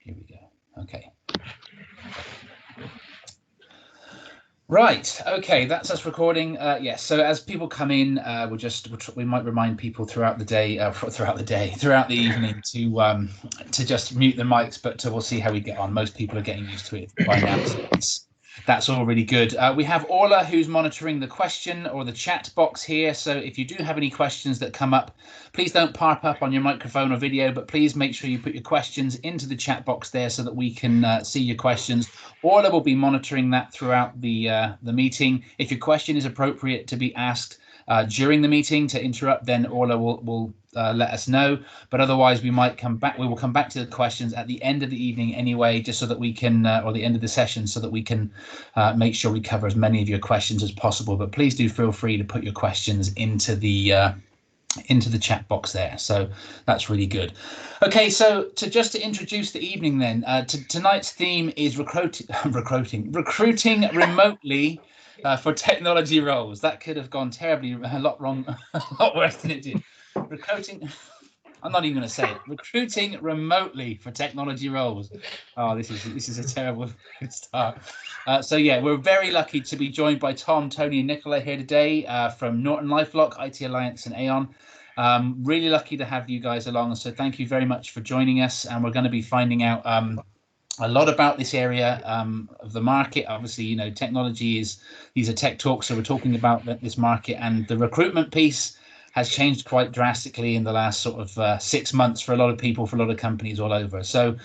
Here we go. Okay. Right. Okay, that's us recording. Yes. So as people come in, we might remind people throughout the day, throughout the evening to just mute the mics. But we'll see how we get on. Most people are getting used to it by now, so that's all really good. We have Orla who's monitoring the question or the chat box here. So if you do have any questions that come up, please don't parp up on your microphone or video, but please make sure you put your questions into the chat box there so that we can see your questions. Orla will be monitoring that throughout the meeting. If your question is appropriate to be asked during the meeting to interrupt, then Orla will let us know. But otherwise, we will come back to the questions at the end of the evening anyway, just so that we can, or the end of the session, so that we can make sure we cover as many of your questions as possible. But please do feel free to put your questions into the chat box there. So that's really good. Okay, so to introduce the evening then, tonight's theme is recruiting remotely for technology roles. That could have gone terribly a lot worse than it did. I'm not even going to say it. Recruiting remotely for technology roles. Oh, this is a terrible start. So yeah, we're very lucky to be joined by Tom, Tony, and Nicola here today from Norton LifeLock, IT Alliance, and Aon. Really lucky to have you guys along. So thank you very much for joining us. And we're going to be finding out a lot about this area of the market. Obviously, you know, these are tech talks, so we're talking about this market, and the recruitment piece has changed quite drastically in the last sort of 6 months for a lot of people, for a lot of companies all over. So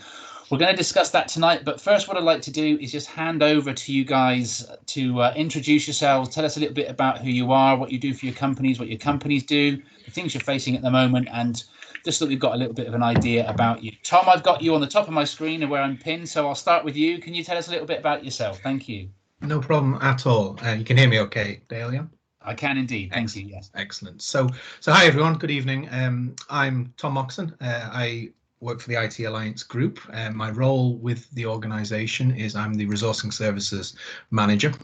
we're going to discuss that tonight. But first, what I'd like to do is just hand over to you guys to introduce yourselves, tell us a little bit about who you are, what you do for your companies, what your companies do, the things you're facing at the moment, and just so we've got a little bit of an idea about you. Tom, I've got you on the top of my screen and where I'm pinned, so I'll start with you. Can you tell us a little bit about yourself? Thank you. No problem at all. You can hear me okay, Dale, yeah? I can indeed. Thank you. Yes. Excellent. So hi everyone. Good evening. I'm Tom Moxon. I work for the IT Alliance Group. My role with the organisation is I'm the resourcing services manager.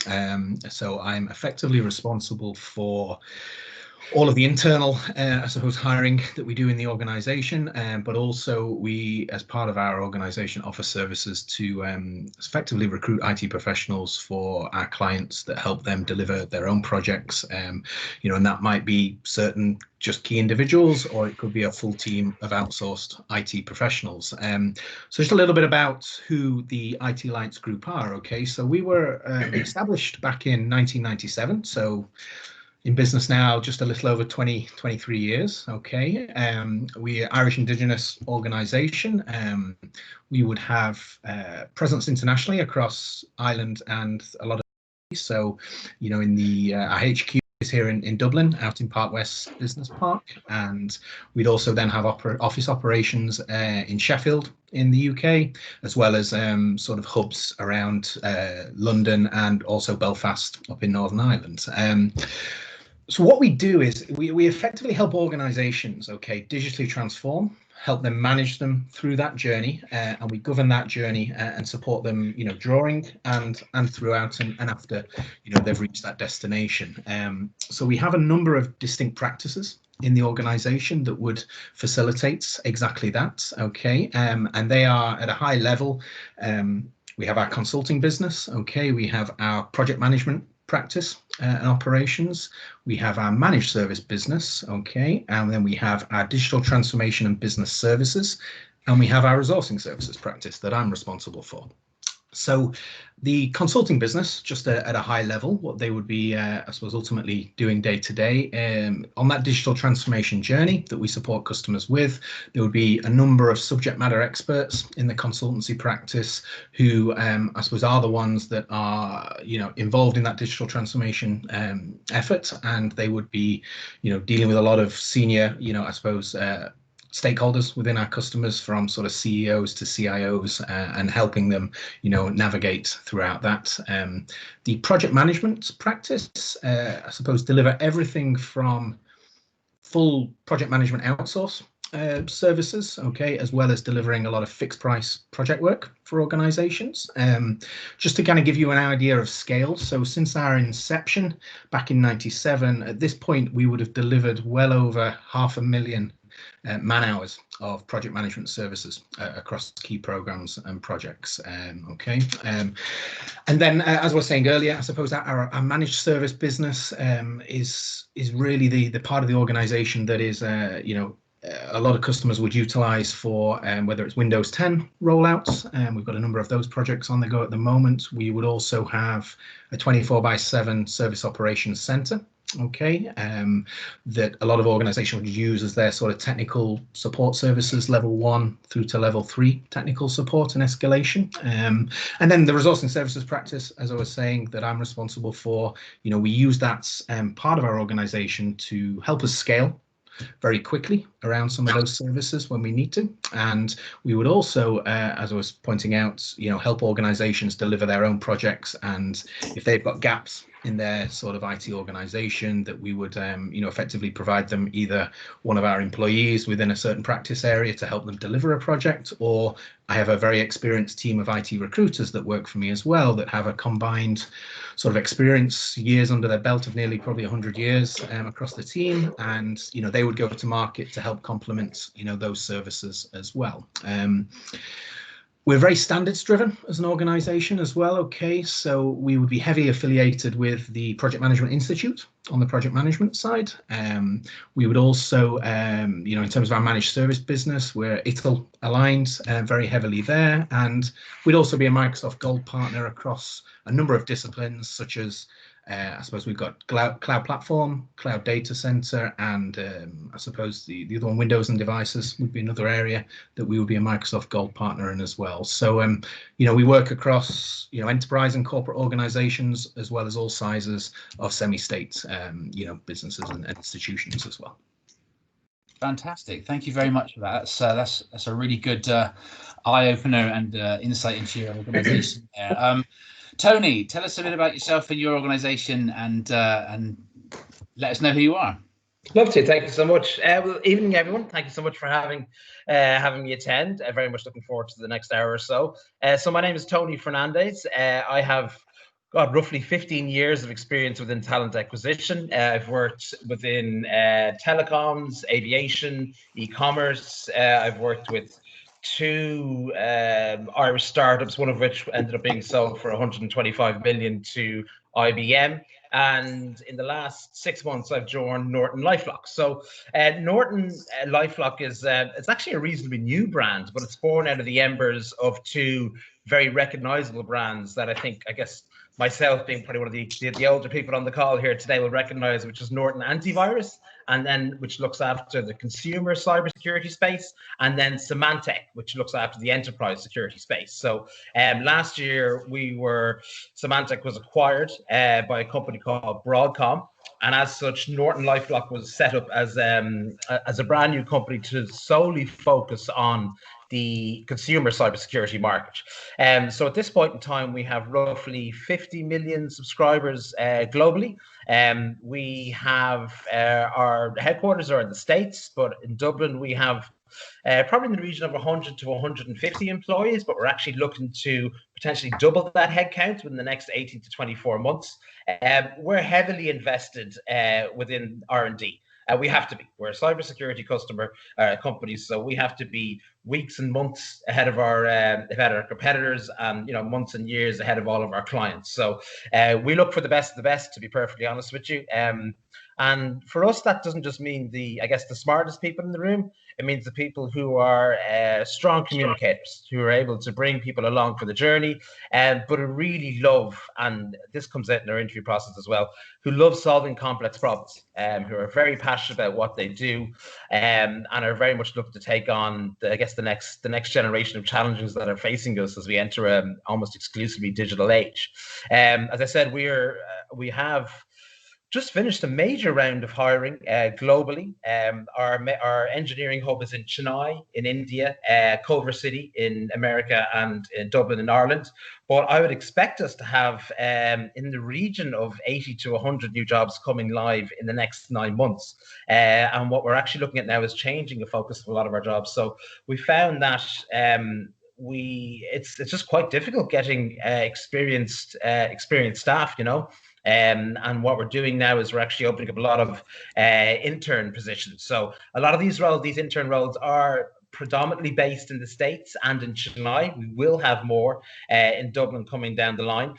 So I'm effectively responsible for all of the internal, I suppose, hiring that we do in the organisation, but also we, as part of our organisation, offer services to effectively recruit IT professionals for our clients that help them deliver their own projects. You know, and that might be certain just key individuals, or it could be a full team of outsourced IT professionals. So just a little bit about who the IT Alliance Group are. Okay, so we were established back in 1997. So in business now, just a little over 23 years. Okay, we're Irish Indigenous organisation. We would have presence internationally across Ireland and a lot of. So, you know, in the our HQ is here in Dublin, out in Park West Business Park, and we'd also then have office operations in Sheffield in the UK, as well as sort of hubs around London and also Belfast up in Northern Ireland. So what we do is we effectively help organizations, okay, digitally transform, help them manage them through that journey, and we govern that journey and support them, you know, during and throughout and after, you know, they've reached that destination. So we have a number of distinct practices in the organization that would facilitate exactly that, okay, and they are at a high level. We have our consulting business, okay, we have our project management practice and operations, we have our managed service business, okay, and then we have our digital transformation and business services, and we have our resourcing services practice that I'm responsible for. So the consulting business, just at a high level, what they would be, I suppose, ultimately doing day to day on that digital transformation journey that we support customers with, there would be a number of subject matter experts in the consultancy practice who, I suppose, are the ones that are, you know, involved in that digital transformation effort, and they would be, you know, dealing with a lot of senior, you know, I suppose, stakeholders within our customers, from sort of CEOs to CIOs, and helping them, you know, navigate throughout that. The project management practice, I suppose, deliver everything from full project management outsource services, okay, as well as delivering a lot of fixed price project work for organizations. Just to kind of give you an idea of scale, so since our inception back in '97, at this point we would have delivered well over 500,000 man hours of project management services across key programs and projects. Okay. And then, as I was saying earlier, I suppose that our managed service business is really the part of the organization that is, a lot of customers would utilize for whether it's Windows 10 rollouts, and we've got a number of those projects on the go at the moment. We would also have a 24/7 service operations center, okay, that a lot of organizations would use as their sort of technical support services, level 1 through to level 3 technical support and escalation. And then the resourcing services practice, as I was saying, that I'm responsible for, we use that part of our organization to help us scale very quickly around some of those services when we need to. And we would also, as I was pointing out, help organizations deliver their own projects. And if they've got gaps in their sort of IT organization, that we would, effectively provide them either one of our employees within a certain practice area to help them deliver a project, or I have a very experienced team of IT recruiters that work for me as well, that have a combined sort of experience, years under their belt of nearly probably 100 years across the team. And, they would go to market to help complement, those services as well. We're very standards driven as an organization as well. Okay, so we would be heavily affiliated with the Project Management Institute on the project management side. We would also, in terms of our managed service business, we're ITIL aligned very heavily there. And we'd also be a Microsoft Gold partner across a number of disciplines, such as I suppose we've got cloud platform, cloud data center, and I suppose the other one, Windows and devices, would be another area that we would be a Microsoft Gold partner in as well. So, we work across, enterprise and corporate organizations, as well as all sizes of semi-state, businesses and institutions as well. Fantastic. Thank you very much for that. That's a really good eye-opener and insight into your organization there. Tony, tell us a bit about yourself and your organization, and let us know who you are. Love to. Thank you so much. Well, evening, everyone. Thank you so much for having me attend. Very much looking forward to the next hour or so. So my name is Tony Fernandez. I have got roughly 15 years of experience within talent acquisition. I've worked within telecoms, aviation, e-commerce. I've worked with 2 Irish startups, one of which ended up being sold for 125 million to IBM. And in the last 6 months, I've joined Norton LifeLock. So Norton LifeLock is it's actually a reasonably new brand, but it's born out of the embers of 2 very recognizable brands that I guess myself, being probably one of the older people on the call here today, will recognize, which is Norton Antivirus, and then which looks after the consumer cybersecurity space, and then Symantec, which looks after the enterprise security space. So last year, Symantec was acquired by a company called Broadcom, and as such, Norton LifeLock was set up as a brand new company to solely focus on the consumer cybersecurity market. So at this point in time, we have roughly 50 million subscribers globally. We have our headquarters are in the States, but in Dublin we have probably in the region of 100 to 150 employees, but we're actually looking to potentially double that headcount within the next 18 to 24 months. We're heavily invested within R&D. We have to be. We're a cybersecurity company, so we have to be weeks and months ahead of our competitors, and months and years ahead of all of our clients. So we look for the best of the best, to be perfectly honest with you. And for us, that doesn't just mean the smartest people in the room. It means the people who are strong communicators, who are able to bring people along for the journey, but who really love, and this comes out in our interview process as well, who love solving complex problems, who are very passionate about what they do, and are very much looking to take on, the next generation of challenges that are facing us as we enter an almost exclusively digital age. As I said, we have just finished a major round of hiring globally. Our engineering hub is in Chennai in India, Culver City in America, and in Dublin in Ireland. But I would expect us to have in the region of 80 to 100 new jobs coming live in the next 9 months. And what we're actually looking at now is changing the focus of a lot of our jobs. So we found that it's just quite difficult getting experienced staff. And what we're doing now is we're actually opening up a lot of intern positions. So a lot of these roles, these intern roles, are predominantly based in the States and in Chennai. We will have more in Dublin coming down the line.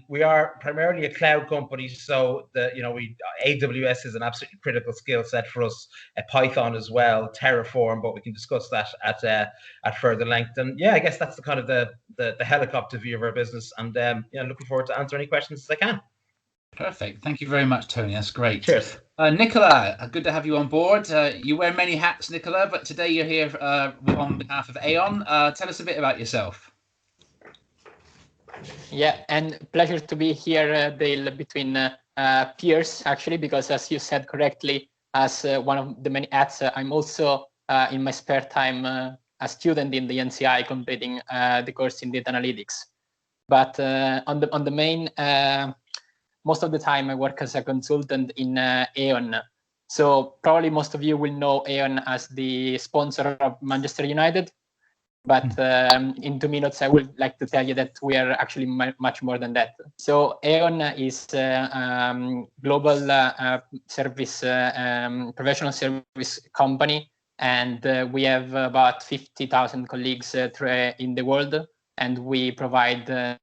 We are primarily a cloud company, so AWS is an absolutely critical skill set for us. Python as well, Terraform, but we can discuss that at further length. And yeah, I guess that's the kind of the helicopter view of our business. And looking forward to answer any questions as I can. Perfect. Thank you very much, Tony. That's great. Cheers. Nicola, good to have you on board. You wear many hats, Nicola, but today you're here on behalf of Aon. Tell us a bit about yourself. Yeah, and pleasure to be here, Dale, between peers, actually, because as you said correctly, as one of the many hats, I'm also in my spare time a student in the NCI completing the course in data analytics. But on the main, most of the time I work as a consultant in Aon. So probably most of you will know Aon as the sponsor of Manchester United. But in 2 minutes, I would like to tell you that we are actually much more than that. So Aon is a global service, professional service company, and we have about 50,000 colleagues in the world, and we provide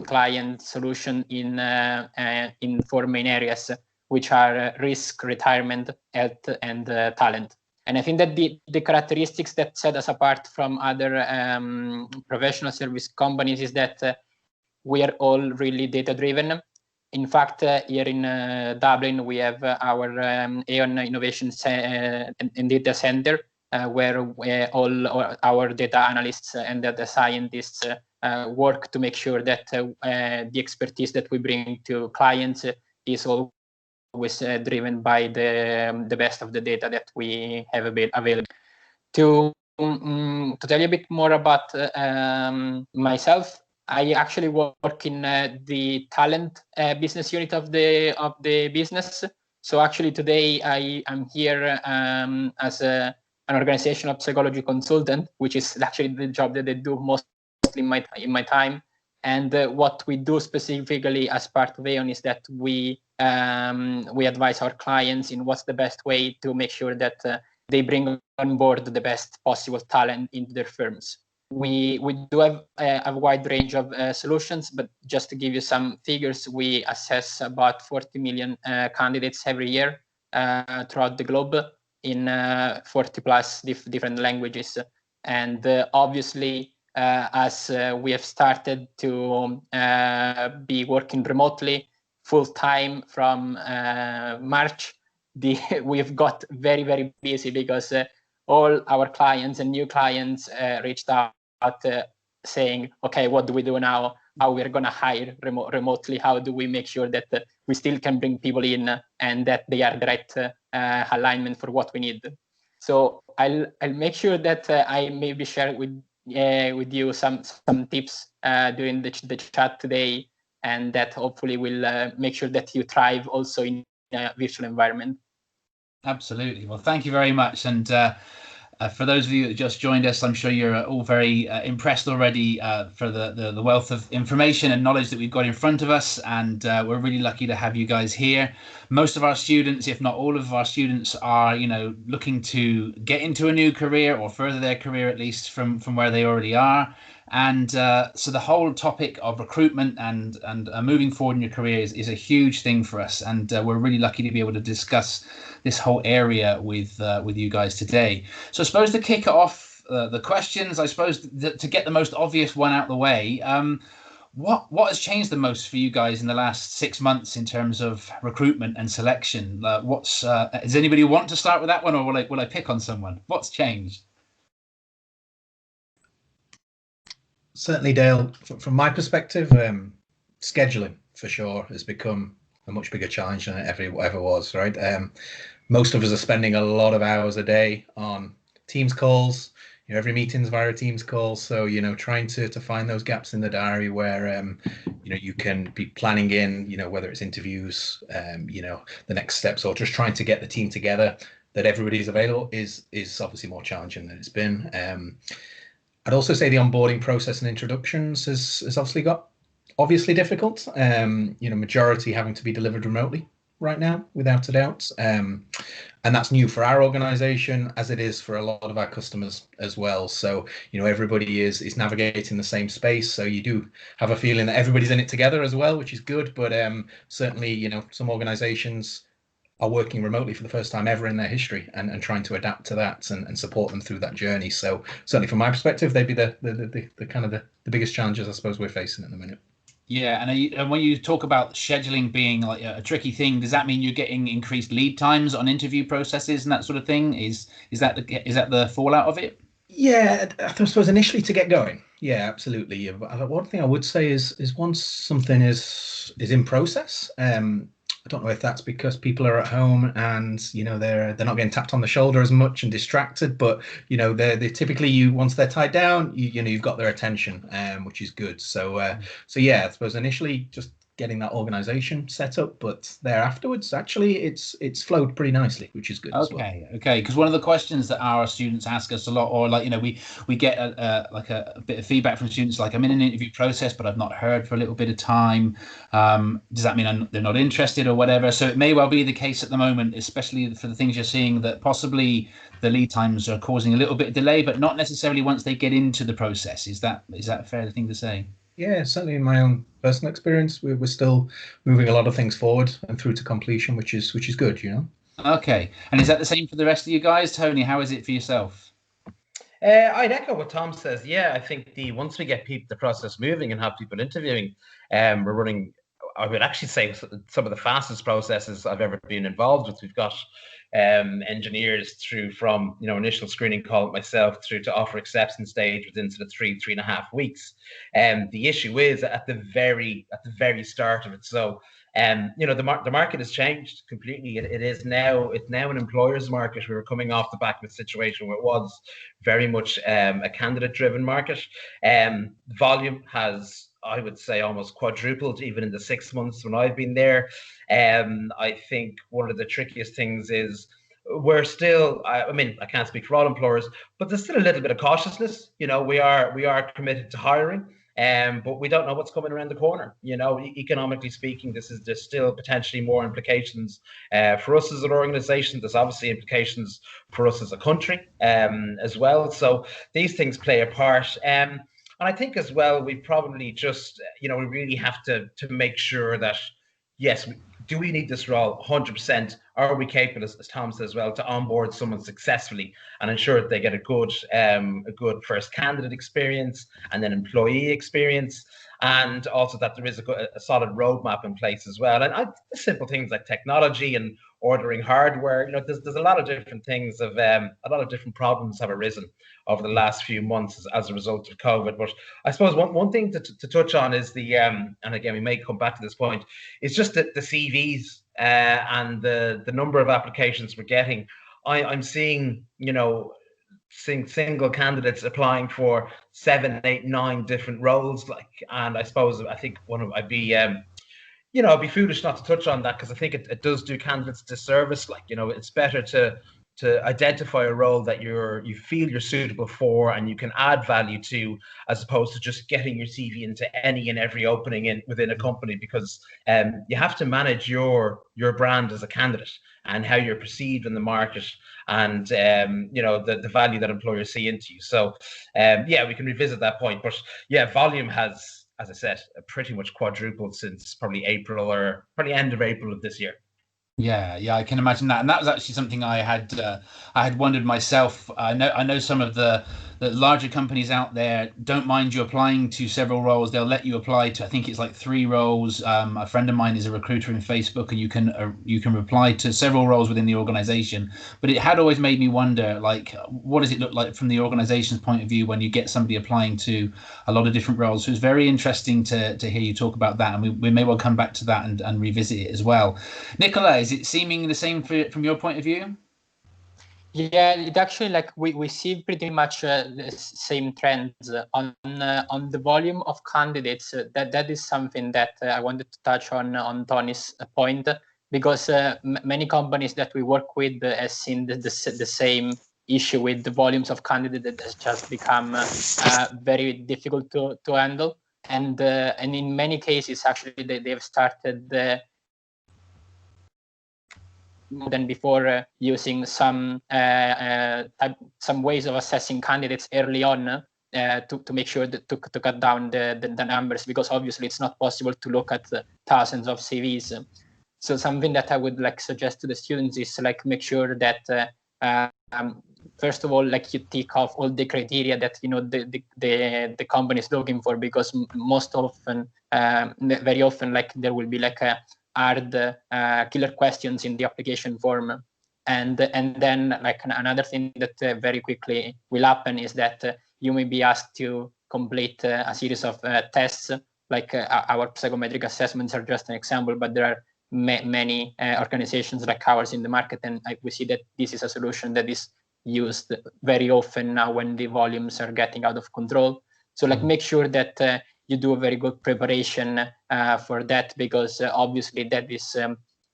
client solution in 4 main areas, which are risk, retirement, health, and talent. And I think that the characteristics that set us apart from other professional service companies is that we are all really data-driven. In fact, here in Dublin, we have our Aon Innovation and Data Center, where all our data analysts and data scientists work to make sure that the expertise that we bring to clients is always driven by the best of the data that we have available. To tell you a bit more about myself, I actually work in the talent business unit of the business. So actually today I am here as an organizational psychology consultant, which is actually the job that I do mostly in my time. And what we do specifically as part of Aon is that we advise our clients in what's the best way to make sure that they bring on board the best possible talent into their firms. We do have a wide range of solutions, but just to give you some figures, we assess about 40 million candidates every year throughout the globe in 40 plus different languages. And obviously, as we have started to be working remotely full time from March, we've got very, very busy because all our clients and new clients reached out saying, okay, what do we do now? How we're going to hire remotely? How do we make sure that we still can bring people in and that they are the right alignment for what we need? So I'll make sure that I maybe share with you some tips during the chat today, and that hopefully will make sure that you thrive also in a virtual environment. Absolutely. Well, thank you very much. And for those of you that just joined us, I'm sure you're all very impressed already for the wealth of information and knowledge that we've got in front of us. And we're really lucky to have you guys here. Most of our students, if not all of our students, are looking to get into a new career or further their career, at least from where they already are. And so the whole topic of recruitment and moving forward in your career is a huge thing for us. And we're really lucky to be able to discuss this whole area with you guys today. So I suppose to kick off the questions, I suppose to get the most obvious one out of the way, what has changed the most for you guys in the last 6 months in terms of recruitment and selection? Does anybody want to start with that one, or will I pick on someone? What's changed? Certainly, Dale, from my perspective, scheduling for sure has become a much bigger challenge than it ever was, right? Most of us are spending a lot of hours a day on Teams calls. Every meeting's via a Teams call. So, trying to find those gaps in the diary where, you can be planning in, whether it's interviews, the next steps, or just trying to get the team together that everybody's available is obviously more challenging than it's been. I'd also say the onboarding process and introductions has obviously got obviously difficult. Majority having to be delivered remotely right now, without a doubt. And that's new for our organization, as it is for a lot of our customers as well. So, everybody is navigating the same space. So you do have a feeling that everybody's in it together as well, which is good. But certainly, some organizations are working remotely for the first time ever in their history, and trying to adapt to that and support them through that journey. So certainly from my perspective, they'd be the kind of the biggest challenges I suppose we're facing at the minute. Yeah, and when you talk about scheduling being like a tricky thing, does that mean you're getting increased lead times on interview processes and that sort of thing? Is that the fallout of it? Yeah, I suppose initially to get going. Yeah, absolutely. One thing I would say is once something is in process, I don't know if that's because people are at home and they're not getting tapped on the shoulder as much and distracted, but they typically, once they're tied down, you've got their attention, which is good. So yeah, I suppose initially just getting that organization set up, but there afterwards, actually, it's flowed pretty nicely, which is good. Okay, because one of the questions that our students ask us a lot, or we get a bit of feedback from students, like, I'm in an interview process, but I've not heard for a little bit of time. Does that mean they're not interested or whatever? So it may well be the case at the moment, especially for the things you're seeing, that possibly the lead times are causing a little bit of delay, but not necessarily once they get into the process. Is that a fair thing to say? Yeah, certainly in my own personal experience, we're still moving a lot of things forward and through to completion, which is good, Okay, and is that the same for the rest of you guys? Tony, how is it for yourself? I'd echo what Tom says. Yeah, I think once we get the process moving and have people interviewing, we're running, I would actually say, some of the fastest processes I've ever been involved with. We've got engineers through from initial screening call with myself through to offer acceptance stage within sort of 3.5 weeks. The issue is at the very start of it. So the market has changed completely. It's now an employer's market. We were coming off the back of a situation where it was very much a candidate driven market. Volume has, I would say, almost quadrupled even in the 6 months when I've been there. I think one of the trickiest things is we're still, I mean, I can't speak for all employers, but there's still a little bit of cautiousness. We are committed to hiring, but we don't know what's coming around the corner. Economically speaking, there's still potentially more implications for us as an organization. There's obviously implications for us as a country as well. So these things play a part. And I think as well, we probably just, we really have to make sure that, yes, do we need this role? 100%. Are we capable, as Tom says, well, to onboard someone successfully and ensure that they get a good first candidate experience and then employee experience, and also that there is a solid roadmap in place as well. And simple things like technology and ordering hardware, there's a lot of different things a lot of different problems have arisen over the last few months as a result of COVID. But I suppose one thing to touch on is and again, we may come back to this point, is just the CVs and the number of applications we're getting. I'm seeing, single candidates applying for 7, 8, 9 different roles. And I suppose I'd be foolish not to touch on that, because I think it does do candidates disservice. It's better to identify a role that you feel you're suitable for and you can add value to, as opposed to just getting your CV into any and every opening within a company, because you have to manage your brand as a candidate and how you're perceived in the market, and the value that employers see into you. So we can revisit that point, but volume has, as I said, pretty much quadrupled since probably April, or probably end of April of this year. Yeah, I can imagine that, and that was actually something I had wondered myself. I know some of the larger companies out there don't mind you applying to several roles. They'll let you apply to, I think it's like 3 roles. A friend of mine is a recruiter in Facebook, and you can reply to several roles within the organization. But it had always made me wonder, like, what does it look like from the organization's point of view when you get somebody applying to a lot of different roles? So it's very interesting to hear you talk about that, and we may well come back to that and revisit it as well. Nicola, is it seeming the same from your point of view? Yeah, it actually, we see pretty much the same trends on the volume of candidates. That is something that I wanted to touch on Tony's point, because many companies that we work with have seen the same issue with the volumes of candidates that has just become very difficult to handle. and in many cases, actually, they've started more than before using some ways of assessing candidates early on to make sure that to cut down the numbers, because obviously it's not possible to look at thousands of CVs. So something that I would like suggest to the students is like make sure that first of all, like you tick off all the criteria that the company is looking for, because most often, very often, like there will be like a hard killer questions in the application form, and then like another thing that very quickly will happen is that you may be asked to complete a series of tests. Like our psychometric assessments are just an example, but there are many organizations like ours in the market, and we see that this is a solution that is used very often now when the volumes are getting out of control. So like make sure that you do a very good preparation for that, because obviously that is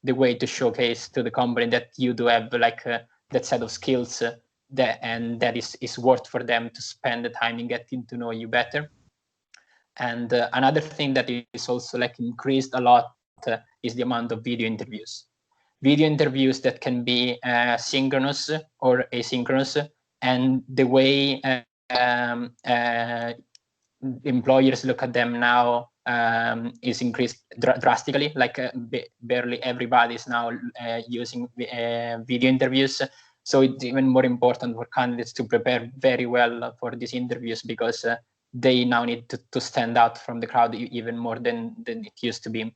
the way to showcase to the company that you do have like that set of skills that is worth for them to spend the time in getting to know you better. And another thing that is also like increased a lot is the amount of video interviews. Video interviews that can be synchronous or asynchronous, and the way employers look at them now is increased drastically. Like barely everybody is now using video interviews. So it's even more important for candidates to prepare very well for these interviews, because they now need to stand out from the crowd even more than it used to be.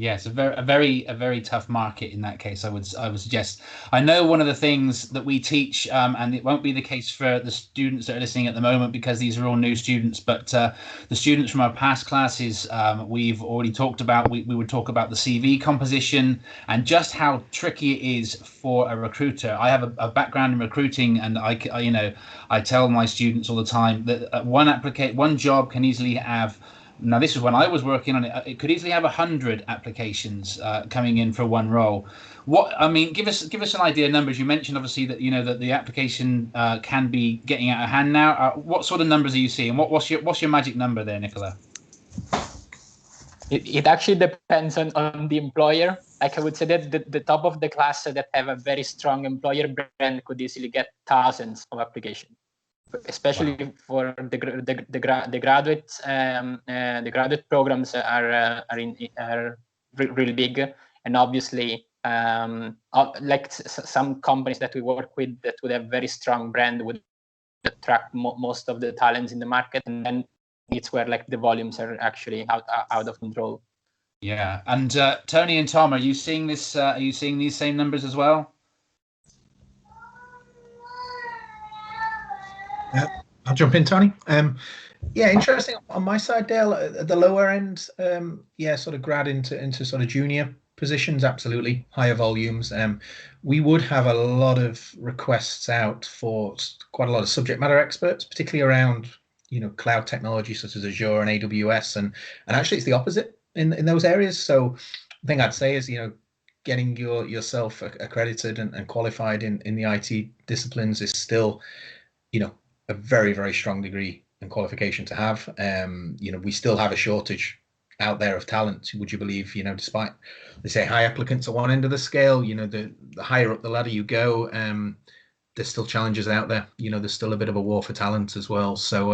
Yes, a very tough market in that case. I would suggest. I know one of the things that we teach, and it won't be the case for the students that are listening at the moment because these are all new students. But the students from our past classes, we've already talked about. We would talk about the CV composition and just how tricky it is for a recruiter. I have a background in recruiting, and I tell my students all the time that one job can easily have. Now, this is when I was working on it. It could easily have 100 applications coming in for one role. Give us an idea of numbers. You mentioned obviously that that the application can be getting out of hand now. What sort of numbers are you seeing? What's your magic number there, Nicola? It actually depends on the employer. Like I would say that the top of the class that have a very strong employer brand could easily get thousands of applications. Especially for the graduates, the graduate programs are really big, and obviously like some companies that we work with that would have very strong brand would attract most of the talents in the market, and then it's where like the volumes are actually out of control. Yeah, and Tony and Tom, are you seeing this? Are you seeing these same numbers as well? I'll jump in, Tony. Yeah, interesting. On my side, Dale, at the lower end, sort of grad into sort of junior positions, absolutely higher volumes. We would have a lot of requests out for quite a lot of subject matter experts, particularly around cloud technology such as Azure and AWS, and actually it's the opposite in those areas. So the thing I'd say is getting yourself accredited and qualified in the IT disciplines is still a very, very strong degree and qualification to have. We still have a shortage out there of talent, would you believe, despite they say high applicants at one end of the scale, the higher up the ladder you go, there's still challenges out there. There's still a bit of a war for talent as well. So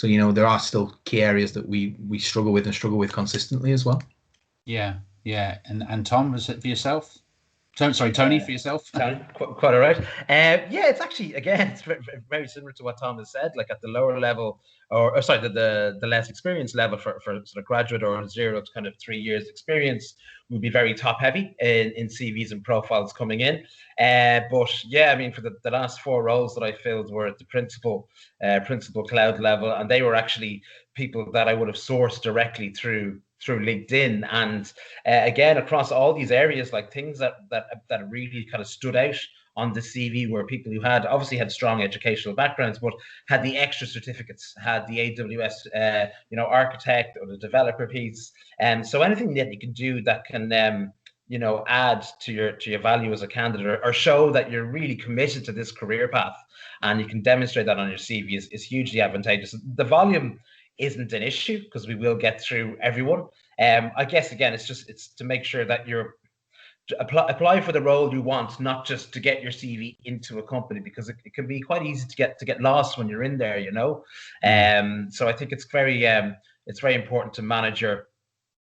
there are still key areas that we struggle with consistently as well. Yeah. And Tom, was it for yourself? Tony, for yourself? Tony, quite all right. It's actually, again, it's very similar to what Tom has said. Like at the lower level, the less experienced level for sort of graduate or 0 to kind of 3 years experience would be very top heavy in CVs and profiles coming in. But yeah, I mean, for the last 4 roles that I filled were at the principal cloud level, and they were actually people that I would have sourced directly through LinkedIn, and again across all these areas, like things that really kind of stood out on the CV were people who obviously had strong educational backgrounds, but had the extra certificates, had the AWS architect or the developer piece, and so anything that you can do that can add to your value as a candidate, or show that you're really committed to this career path, and you can demonstrate that on your CV is hugely advantageous. The volume isn't an issue because we will get through everyone. I guess again, it's to make sure that you're apply for the role you want, not just to get your CV into a company, because it can be quite easy to get lost when you're in there, you know. So I think it's very important to manage your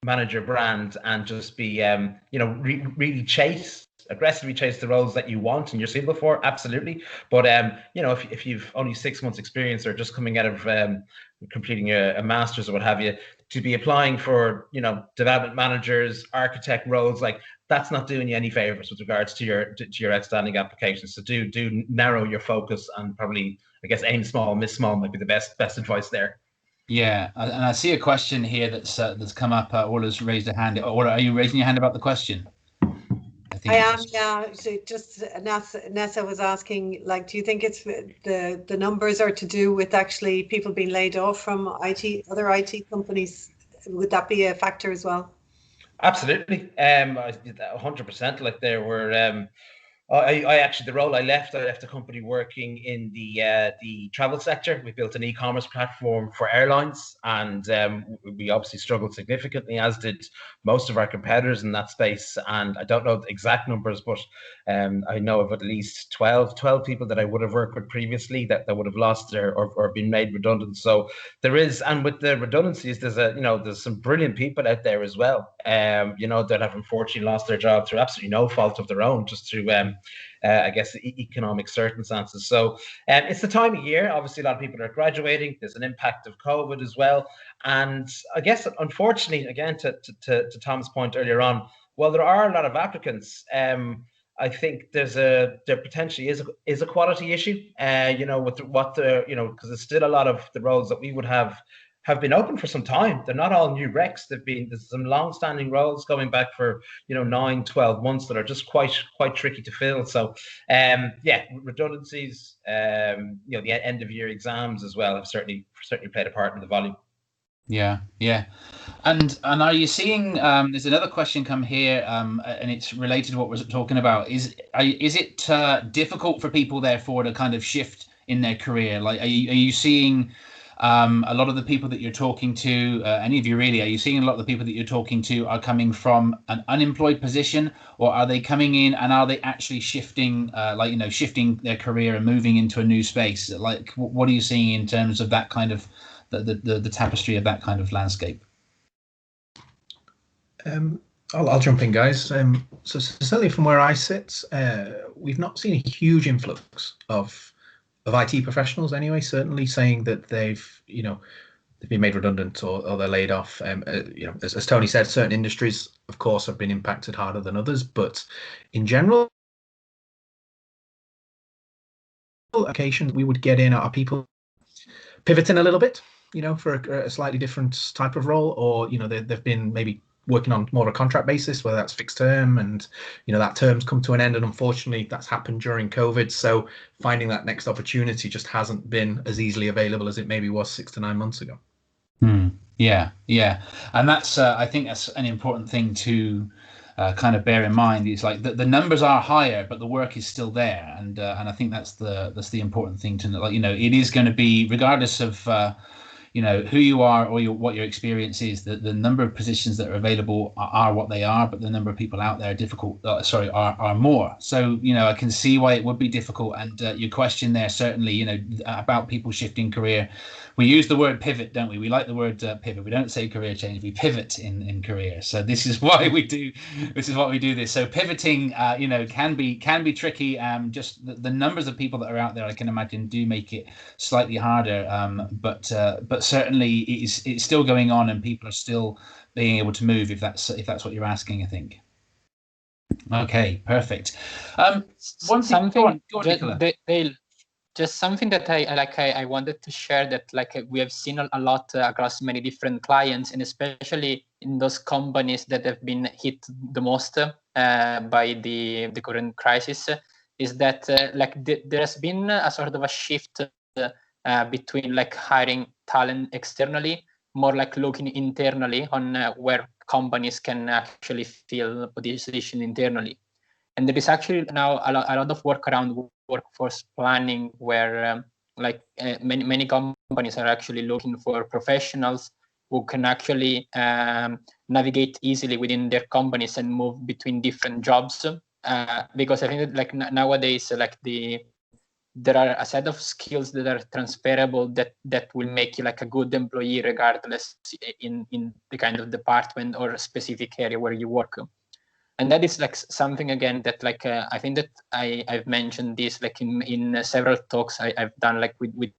brand and just be really aggressively chase the roles that you want and you're suitable for, absolutely. But if you've only 6 months experience or just coming out of completing a master's or what have you, to be applying for development managers, architect roles, like that's not doing you any favors with regards to your outstanding applications. So do narrow your focus and probably, I guess, aim small, miss small might be the best advice there. Yeah, and I see a question here that's come up. Orla's raised a hand. Orla, are you raising your hand about the question? I am, yeah. So just Nessa was asking, like, do you think it's the numbers are to do with actually people being laid off from other IT companies? Would that be a factor as well? Absolutely, 100%. Like there were. I actually, the role I left a company working in the travel sector. We built an e-commerce platform for airlines, and we obviously struggled significantly, as did most of our competitors in that space. And I don't know the exact numbers, but I know of at least 12 people that I would have worked with previously that would have lost or been made redundant. So there is, and with the redundancies, there's some brilliant people out there as well, that have unfortunately lost their job through absolutely no fault of their own, just through I guess economic circumstances. So it's the time of year. Obviously, a lot of people are graduating. There's an impact of COVID as well, and I guess unfortunately, again to Tom's point earlier on, while there are a lot of applicants, I think there potentially is a quality issue. With what because there's still a lot of the roles that we would have been open for some time. They're not all new recs. There's some long-standing roles going back for 9, 12 months that are just quite tricky to fill. So redundancies, the end of year exams as well have certainly played a part in the volume. Yeah. And are you seeing? There's another question come here, and it's related to what we're talking about. Is it difficult for people, therefore, to kind of shift in their career? Like, are you seeing a lot of the people that you're talking to, any of you really, are you seeing a lot of the people that you're talking to are coming from an unemployed position, or are they coming in and are they actually shifting, shifting their career and moving into a new space? Like, what are you seeing in terms of that kind of the tapestry of that kind of landscape? I'll jump in, guys. So certainly from where I sit, we've not seen a huge influx of IT professionals anyway, certainly saying that they've been made redundant or they're laid off. As Tony said, certain industries, of course, have been impacted harder than others, but in general, occasion we would get in are people pivoting a little bit, for a slightly different type of role, or they've been maybe working on more of a contract basis, whether that's fixed term, and that term's come to an end, and unfortunately that's happened during COVID. So finding that next opportunity just hasn't been as easily available as it maybe was 6 to 9 months ago. Yeah, and that's I think that's an important thing to kind of bear in mind. It's like the numbers are higher, but the work is still there, and I think that's the important thing to know. Like, it is going to be, regardless of who you are or what your experience is, the number of positions that are available are what they are, but the number of people out there are more. So, I can see why it would be difficult. And your question there, certainly, about people shifting career, we use the word pivot, don't we? We like the word pivot. We don't say career change. We pivot in career. So this is why we do. This is what we do this. So pivoting, can be tricky. Just the numbers of people that are out there, I can imagine, do make it slightly harder. But certainly it's still going on, and people are still being able to move. If that's what you're asking, I think. Okay, perfect. One thing. Go on, Nicola. Just something that I wanted to share, that we have seen a lot across many different clients, and especially in those companies that have been hit the most by the current crisis, is that there has been a sort of a shift between hiring talent externally, more looking internally on where companies can actually fill position internally. And there is actually now a lot of work around workforce planning, where many companies are actually looking for professionals who can actually navigate easily within their companies and move between different jobs. Because I think that like nowadays, like there are a set of skills that are transferable that will make you like a good employee regardless in the kind of department or specific area where you work. And that is like something again that like I think that I've mentioned this like in several talks I've done like with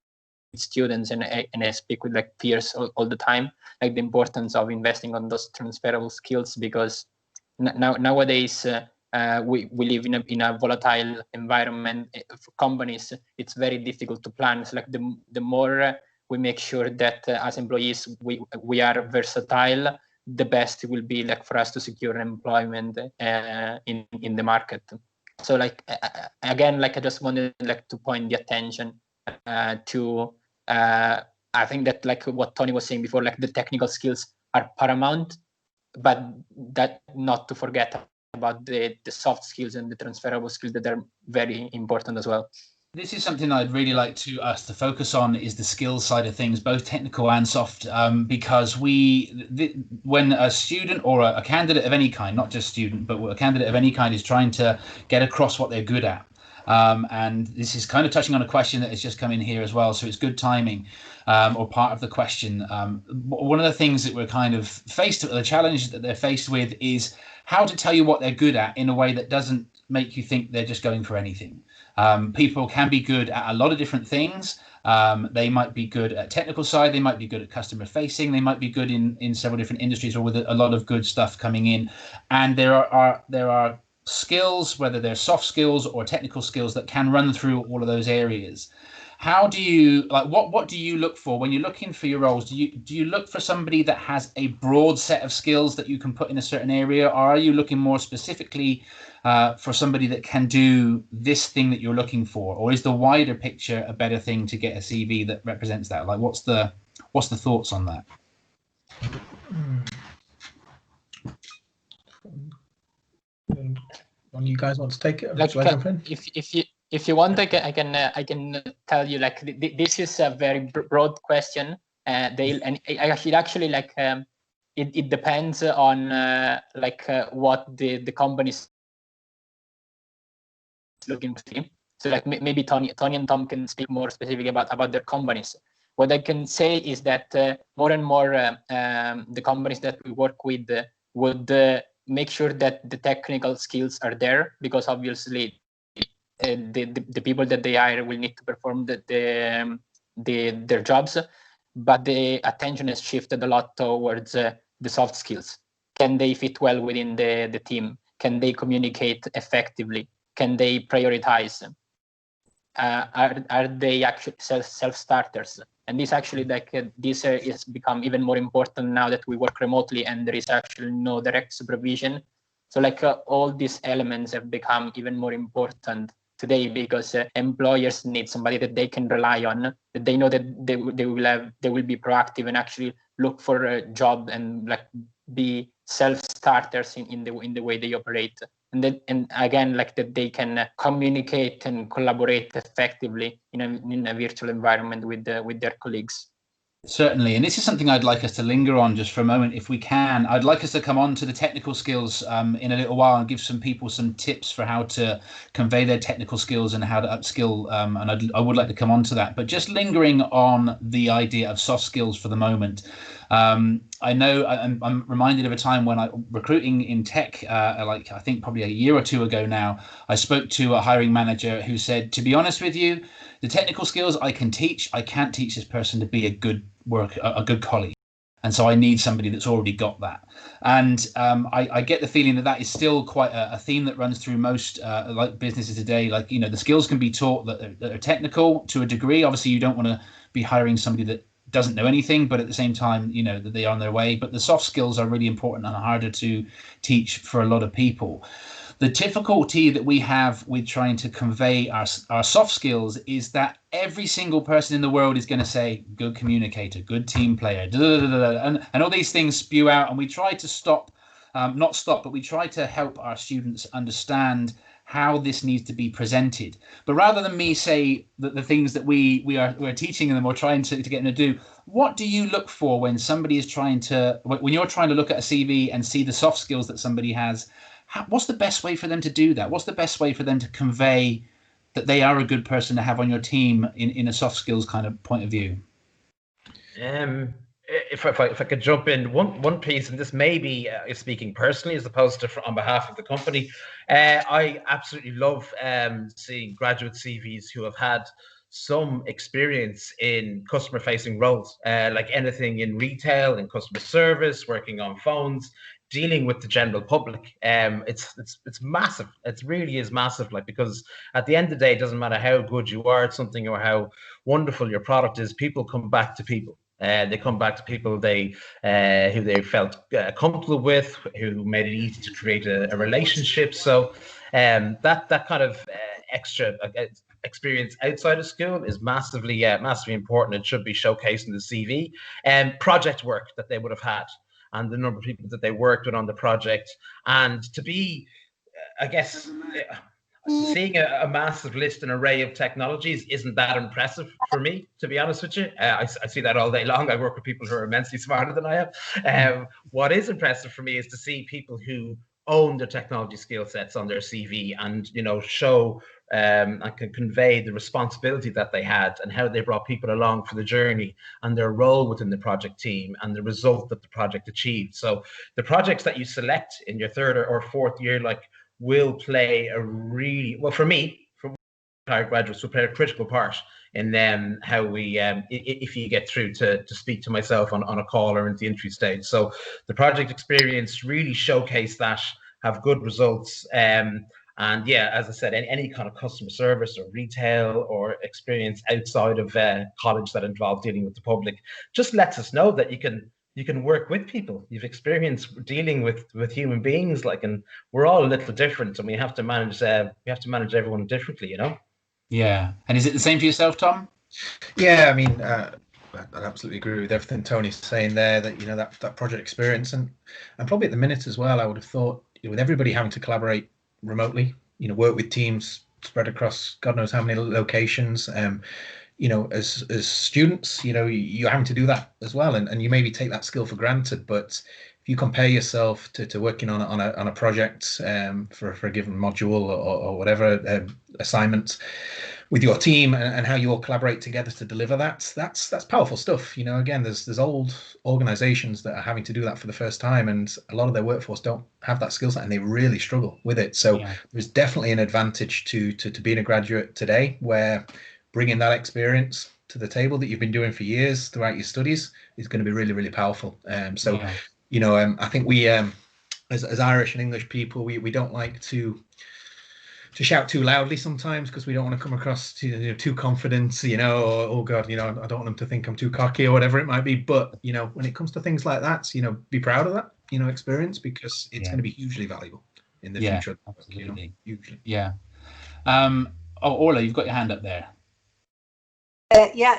students and I speak with like peers all the time, like the importance of investing on those transferable skills, because nowadays we live in a volatile environment for companies. It's very difficult to plan. So like the more we make sure that as employees we are versatile, the best will be like for us to secure employment in the market. So like again, like I just wanted like to point the attention to I think that like what Tony was saying before, like the technical skills are paramount, but that not to forget about the soft skills and the transferable skills that are very important as well. This is something I'd really like us to focus on, is the skills side of things, both technical and soft, because when a student or a candidate of any kind, not just student, but a candidate of any kind is trying to get across what they're good at. And this is kind of touching on a question that has just come in here as well, so it's good timing, or part of the question. One of the things that we're kind of faced with, the challenge that they're faced with, is how to tell you what they're good at in a way that doesn't make you think they're just going for anything. People can be good at a lot of different things. They might be good at technical side, they might be good at customer facing, they might be good in several different industries, or with a lot of good stuff coming in. And there are skills, whether they're soft skills or technical skills, that can run through all of those areas. How do you what do you look for when you're looking for your roles? Do you look for somebody that has a broad set of skills that you can put in a certain area, or are you looking more specifically for somebody that can do this thing that you're looking for, or is the wider picture a better thing to get a CV that represents that? Like, what's the thoughts on that? One you guys want to take it? Like, if you want, I can tell you, like, this is a very broad question. It actually like it depends on what the company is looking to see. So like maybe Tony and Tom can speak more specifically about their companies. What I can say is that more and more the companies that we work with would make sure that the technical skills are there, because obviously the people that they hire will need to perform their jobs, but the attention has shifted a lot towards the soft skills. Can they fit well within the team? Can they communicate effectively? Can they prioritize? Are they actually self-starters? And this actually, this is become even more important now that we work remotely and there is actually no direct supervision. So all these elements have become even more important today, because employers need somebody that they can rely on, that they know that they will be proactive and actually look for a job and be self-starters in the way they operate. And again, that they can communicate and collaborate effectively in a virtual environment with their colleagues. Certainly, and this is something I'd like us to linger on just for a moment, if we can. I'd like us to come on to the technical skills in a little while and give some people some tips for how to convey their technical skills and how to upskill. And I would like to come on to that. But just lingering on the idea of soft skills for the moment. I know I'm reminded of a time when recruiting in tech, I think probably a year or two ago now, I spoke to a hiring manager who said, to be honest with you, the technical skills I can teach, I can't teach this person to be a good colleague. And so I need somebody that's already got that. And I get the feeling that is still quite a theme that runs through most businesses today. The skills can be taught that are technical to a degree. Obviously, you don't want to be hiring somebody that doesn't know anything, but at the same time, that they are on their way. But the soft skills are really important and harder to teach for a lot of people. The difficulty that we have with trying to convey our soft skills is that every single person in the world is going to say good communicator, good team player, and all these things spew out. And we try to but we try to help our students understand how this needs to be presented. But rather than me say that the things that we're teaching them or trying to get them to do, what do you look for when somebody is when you're trying to look at a CV and see the soft skills that somebody has? What's the best way for them to do that? What's the best way for them to convey that they are a good person to have on your team in a soft skills kind of point of view? If I could jump in one piece, and this may be speaking personally as opposed to on behalf of the company, I absolutely love seeing graduate CVs who have had some experience in customer facing roles, like anything in retail, in customer service, working on phones, dealing with the general public. It's massive. It really is massive, like, because at the end of the day, it doesn't matter how good you are at something or how wonderful your product is, people come back to people. They come back to people who they felt comfortable with, who made it easy to create a relationship. So that kind of extra experience outside of school is massively important. It should be showcased in the CV. And project work that they would have had, and the number of people that they worked with on the project, and to be, I guess, seeing a massive list and array of technologies isn't that impressive for me, to be honest with you. I see that all day long. I work with people who are immensely smarter than I am. What is impressive for me is to see people who own their technology skill sets on their CV, and show and can convey the responsibility that they had and how they brought people along for the journey and their role within the project team and the result that the project achieved. So the projects that you select in your third or fourth year, like, will play a really, well, for me, for retired graduates, will play a critical part in how we, if you get through to speak to myself on a call or in the interview stage. So the project experience really showcase that, have good results. And yeah, as I said, any kind of customer service or retail or experience outside of college that involves dealing with the public just lets us know that you can work with people. You've experienced dealing with human beings, like, and we're all a little different, and we have to manage everyone differently, Yeah. And is it the same for yourself, Tom? Yeah, I mean, I absolutely agree with everything Tony's saying there. That that project experience, and probably at the minute as well, I would have thought, with everybody having to collaborate remotely, work with teams spread across God knows how many locations. As students, you're having to do that as well, and you maybe take that skill for granted. But if you compare yourself to working on a project for a given module or whatever assignment with your team, and how you all collaborate together to deliver that's powerful stuff. Again, there's old organizations that are having to do that for the first time, and a lot of their workforce don't have that skill set, and they really struggle with it. So there's definitely an advantage to being a graduate today, where bringing that experience to the table that you've been doing for years throughout your studies is going to be really, really powerful. I think we, as Irish and English people, we don't like to shout too loudly sometimes, because we don't want to come across too confident, or, oh God, I don't want them to think I'm too cocky or whatever it might be. But, when it comes to things like that, be proud of that, experience, because it's going to be hugely valuable in the future. Absolutely. Hugely. Yeah. Orla, you've got your hand up there.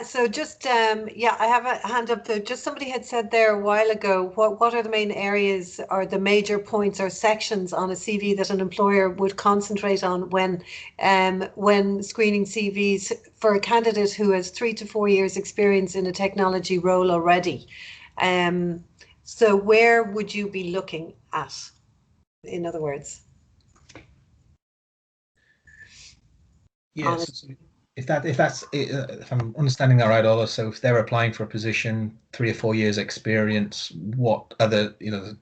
So just I have a hand up there. Just somebody had said there a while ago, what are the main areas or the major points or sections on a CV that an employer would concentrate on when screening CVs for a candidate who has 3 to 4 years experience in a technology role already? So where would you be looking at, in other words? Yes. If I'm understanding that right, Ola, so if they're applying for a position, 3 or 4 years experience, what are the,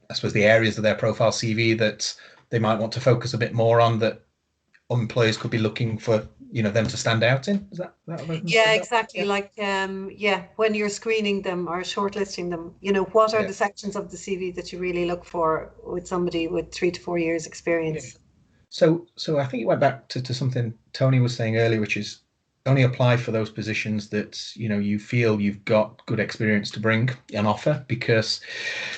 I suppose, the areas of their profile CV that they might want to focus a bit more on, that employers could be looking for, them to stand out in? Is that exactly. Yeah. Like, when you're screening them or shortlisting them, what are the sections of the CV that you really look for with somebody with 3 to 4 years experience? Yeah. So I think it went back to something Tony was saying earlier, which is only apply for those positions that you feel you've got good experience to bring and offer. Because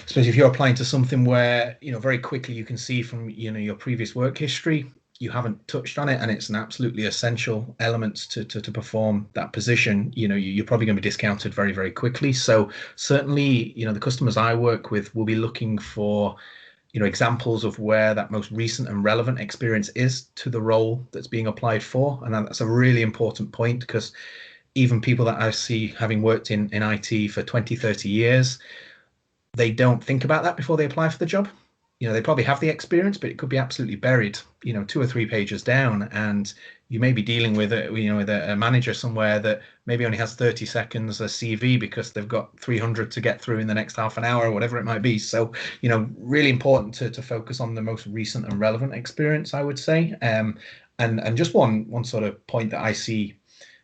I suppose if you're applying to something where very quickly you can see from your previous work history you haven't touched on it, and it's an absolutely essential element to perform that position, you're probably going to be discounted very, very quickly. So certainly the customers I work with will be looking for examples of where that most recent and relevant experience is to the role that's being applied for. And that's a really important point, because even people that I see having worked in IT for 20, 30 years, they don't think about that before they apply for the job. They probably have the experience, but it could be absolutely buried, 2 or 3 pages down. And you may be dealing with a manager somewhere that maybe only has 30 seconds a CV because they've got 300 to get through in the next half an hour or whatever it might be. So, really important to focus on the most recent and relevant experience, I would say. And just one sort of point that I see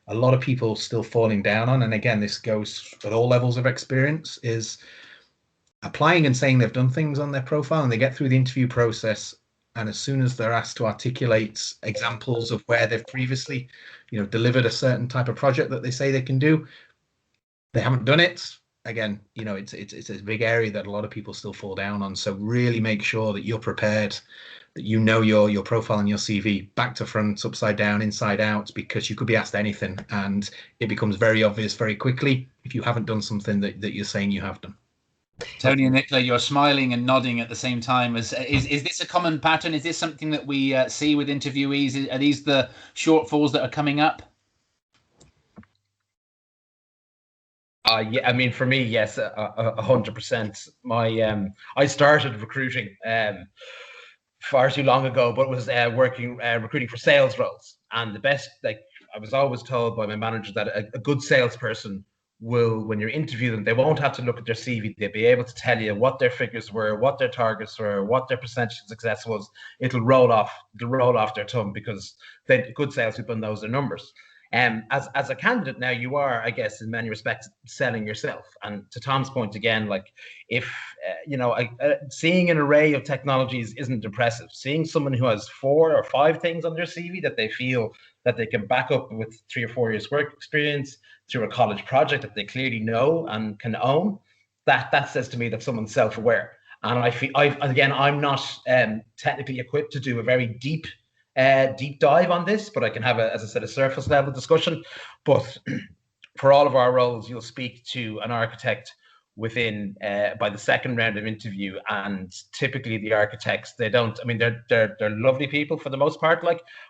a lot of people still falling down on, and again, this goes at all levels of experience, is applying and saying they've done things on their profile, and they get through the interview process, and as soon as they're asked to articulate examples of where they've previously, delivered a certain type of project that they say they can do, they haven't done it. Again, it's a big area that a lot of people still fall down on. So really make sure that you're prepared, that your profile and your CV back to front, upside down, inside out, because you could be asked anything, and it becomes very obvious very quickly if you haven't done something that you're saying you have done. Tony and Nicola, you're smiling and nodding at the same time. Is this a common pattern? Is this something that we see with interviewees? Are these the shortfalls that are coming up? Yeah, I mean, for me, yes, 100%. I started recruiting far too long ago, but was recruiting for sales roles. And the best, I was always told by my manager that a good salesperson will, when you're interviewing them, they won't have to look at their CV. They'll be able to tell you what their figures were, what their targets were, what their percentage of success was. It'll roll off their tongue, because good salespeople knows their numbers. As a candidate now, you are, I guess, in many respects, selling yourself. And to Tom's point again, if seeing an array of technologies isn't impressive. Seeing someone who has 4 or 5 things on their CV that they feel that they can back up with 3 or 4 years work experience through a college project that they clearly know and can own, that says to me that someone's self-aware. And I'm not technically equipped to do a very deep dive on this, but I can have a surface level discussion. But for all of our roles, you'll speak to an architect within by the second round of interview, and typically the architects, they're lovely people for the most part,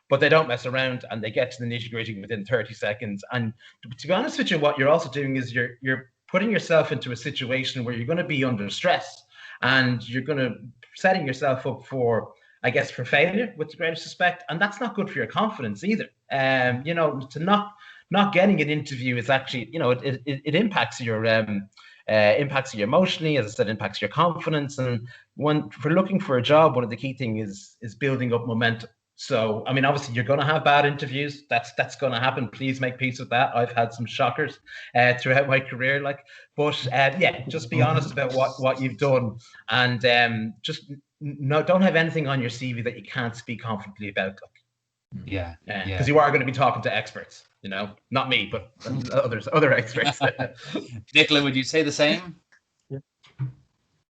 but they don't mess around, and they get to the nitty-gritty within 30 seconds. And to be honest with you, what you're also doing is you're putting yourself into a situation where you're going to be under stress, and you're going to setting yourself up for, I guess, for failure with the greatest respect, and that's not good for your confidence either. To not getting an interview is actually, it impacts your impacts you emotionally, as I said, impacts your confidence. And for looking for a job, one of the key things is building up momentum. So, I mean, obviously, you're going to have bad interviews. That's going to happen. Please make peace with that. I've had some shockers throughout my career, just be honest about what you've done, and don't have anything on your CV that you can't speak confidently about. Yeah. Because you are going to be talking to experts, not me, but other experts. Nicola, would you say the same?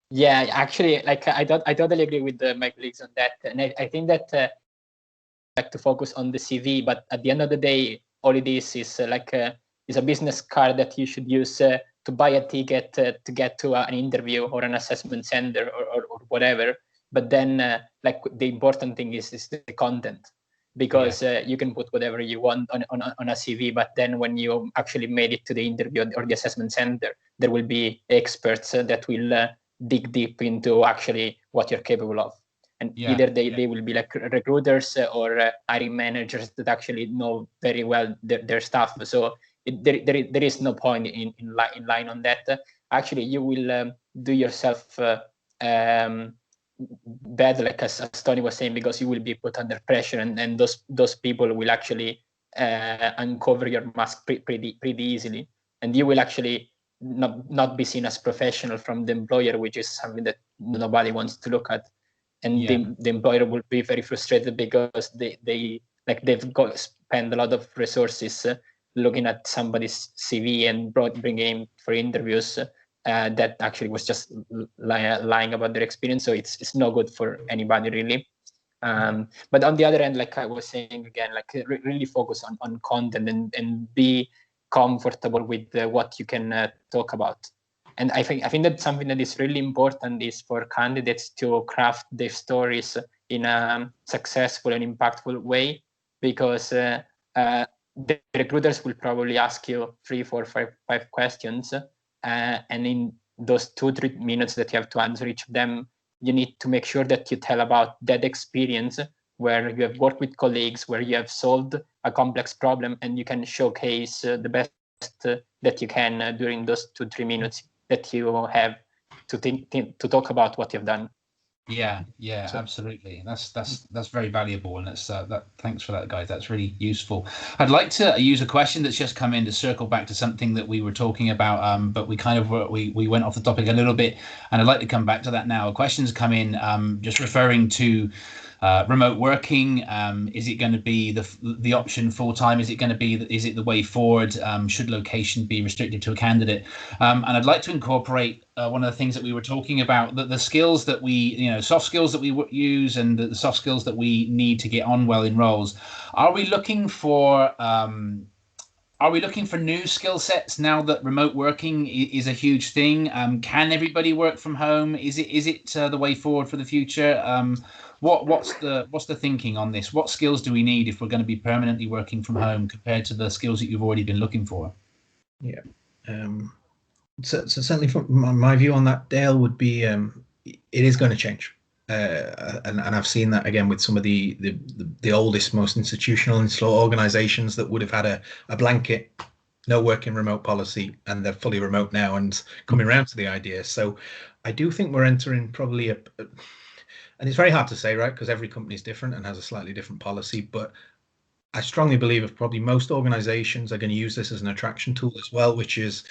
Yeah, actually, I totally agree with my colleagues on that, and I think that to focus on the CV, but at the end of the day, all it is is a business card that you should use to buy a ticket to get to an interview or an assessment center or whatever. But then, the important thing is the content, because you can put whatever you want on a CV, but then when you actually made it to the interview or the assessment center, there will be experts that will dig deep into actually what you're capable of. And either they will be recruiters or hiring managers that actually know very well their stuff. So there is no point in line on that. Actually, you will do yourself bad, as Tony was saying, because you will be put under pressure, and those people will actually uncover your mask pretty easily, and you will actually not be seen as professional from the employer, which is something that nobody wants to look at. And the employer will be very frustrated, because they've got to spend a lot of resources looking at somebody's CV and bringing him for interviews that actually was just lying about their experience. So it's no good for anybody, really. But on the other end, like I was saying again, really focus on content and be comfortable with what you can talk about. And I think that something that is really important is for candidates to craft their stories in a successful and impactful way, because the recruiters will probably ask you 3, 4, 5 questions, and in those 2-3 minutes that you have to answer each of them, you need to make sure that you tell about that experience where you have worked with colleagues, where you have solved a complex problem, and you can showcase the best that you can during those 2-3 minutes that you have to talk about what you've done. Yeah, absolutely. That's very valuable, and that's thanks for that, guys. That's really useful. I'd like to use a question that's just come in to circle back to something that we were talking about, but we kind of we went off the topic a little bit, and I'd like to come back to that now. A question's come in, just referring to remote working. Is it going to be the option full time? Is it the way forward? Should location be restricted to a candidate? And I'd like to incorporate one of the things that we were talking about, the skills that we, soft skills that we use, and the soft skills that we need to get on well in roles. Are we looking for new skill sets now that remote working is a huge thing? Can everybody work from home? Is it the way forward for the future? What's the thinking on this? What skills do we need if we're going to be permanently working from home compared to the skills that you've already been looking for? Yeah. So certainly from my view on that, Dale, would be it is going to change. And I've seen that again with some of the oldest, most institutional and slow organizations that would have had a blanket no working remote policy, and they're fully remote now and coming around to the idea. So I do think we're entering probably and it's very hard to say, right, because every company is different and has a slightly different policy, but I strongly believe if probably most organizations are going to use this as an attraction tool as well, which is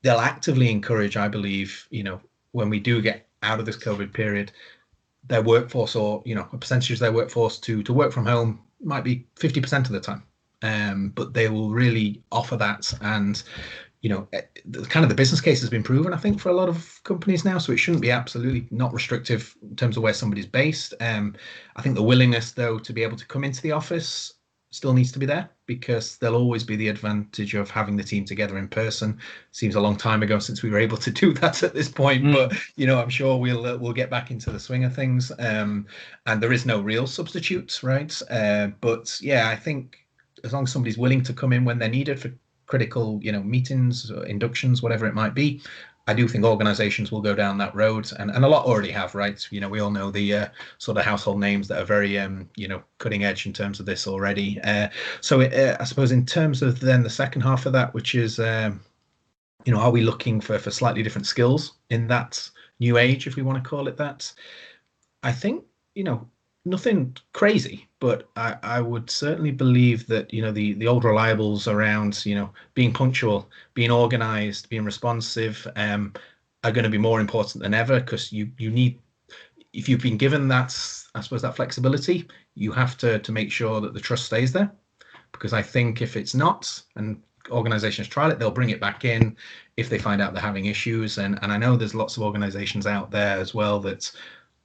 they'll actively encourage, I believe, when we do get out of this COVID period, their workforce, or a percentage of their workforce to work from home might be 50% of the time, but they will really offer that. And kind of the business case has been proven, I think, for a lot of companies now, so it shouldn't be absolutely not restrictive in terms of where somebody's based. I think the willingness, though, to be able to come into the office still needs to be there, because there'll always be the advantage of having the team together in person. Seems a long time ago since we were able to do that at this point, but I'm sure we'll get back into the swing of things. And there is no real substitute, right? But yeah, I think as long as somebody's willing to come in when they're needed for critical, meetings, inductions, whatever it might be, I do think organizations will go down that road, and a lot already have, right? We all know the sort of household names that are very, cutting edge in terms of this already. So I suppose in terms of then the second half of that, which is, are we looking for slightly different skills in that new age, if we want to call it that? I think, nothing crazy, but I would certainly believe that the old reliables around being punctual, being organized, being responsive are going to be more important than ever, because you need, if you've been given that, I suppose, that flexibility, you have to make sure that the trust stays there, because I think if it's not, and organizations trial it, they'll bring it back in if they find out they're having issues. And I know there's lots of organizations out there as well that